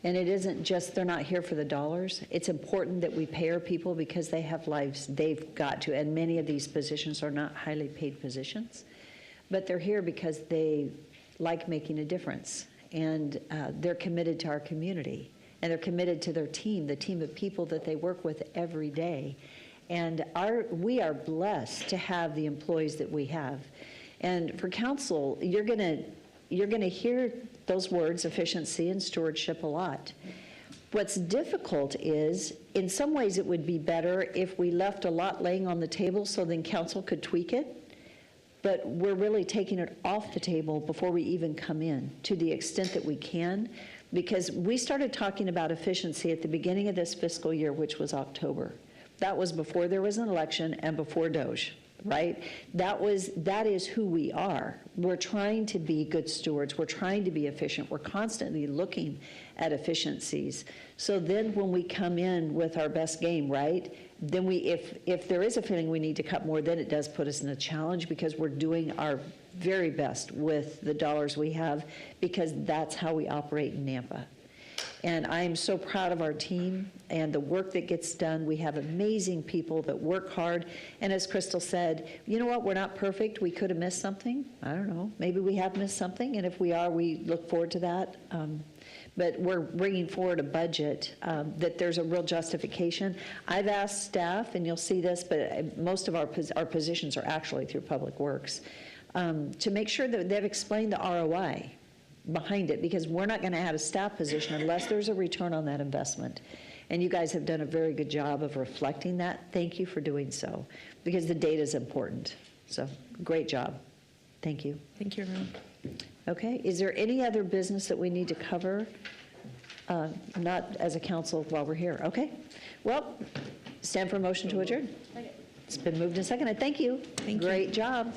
And it isn't just they're not here for the dollars. It's important that we pay our people because they have lives they've got to. And many of these positions are not highly paid positions. But they're here because they like making a difference. And they're committed to our community. And they're committed to their team, the team of people that they work with every day. And we are blessed to have the employees that we have. And for council, you're going to hear those words, efficiency and stewardship, a lot. What's difficult is, in some ways, it would be better if we left a lot laying on the table so then council could tweak it. But we're really taking it off the table before we even come in, to the extent that we can, because we started talking about efficiency at the beginning of this fiscal year, which was October. That was before there was an election and before Doge, right? That is who we are. We're trying to be good stewards. We're trying to be efficient. We're constantly looking at efficiencies. So then when we come in with our best game, right, then if there is a feeling we need to cut more, then it does put us in a challenge, because we're doing our very best with the dollars we have, because that's how we operate in Nampa. And I am so proud of our team and the work that gets done. We have amazing people that work hard. And as Crystal said, you know what? We're not perfect. We could have missed something. I don't know. Maybe we have missed something. And if we are, we look forward to that. but we're bringing forward a budget that there's a real justification. I've asked staff, and you'll see this, but most of our positions are actually through Public Works, to make sure that they've explained the ROI behind it, because we're not going to have a staff position unless there's a return on that investment. And you guys have done a very good job of reflecting that. Thank you for doing so, because the data is important. So great job. Thank you. Thank you, everyone. Okay, is there any other business that we need to cover? Not as a council while we're here. Okay, well, stand for a motion to adjourn. It's been moved and seconded. Thank you. Thank you. Great job.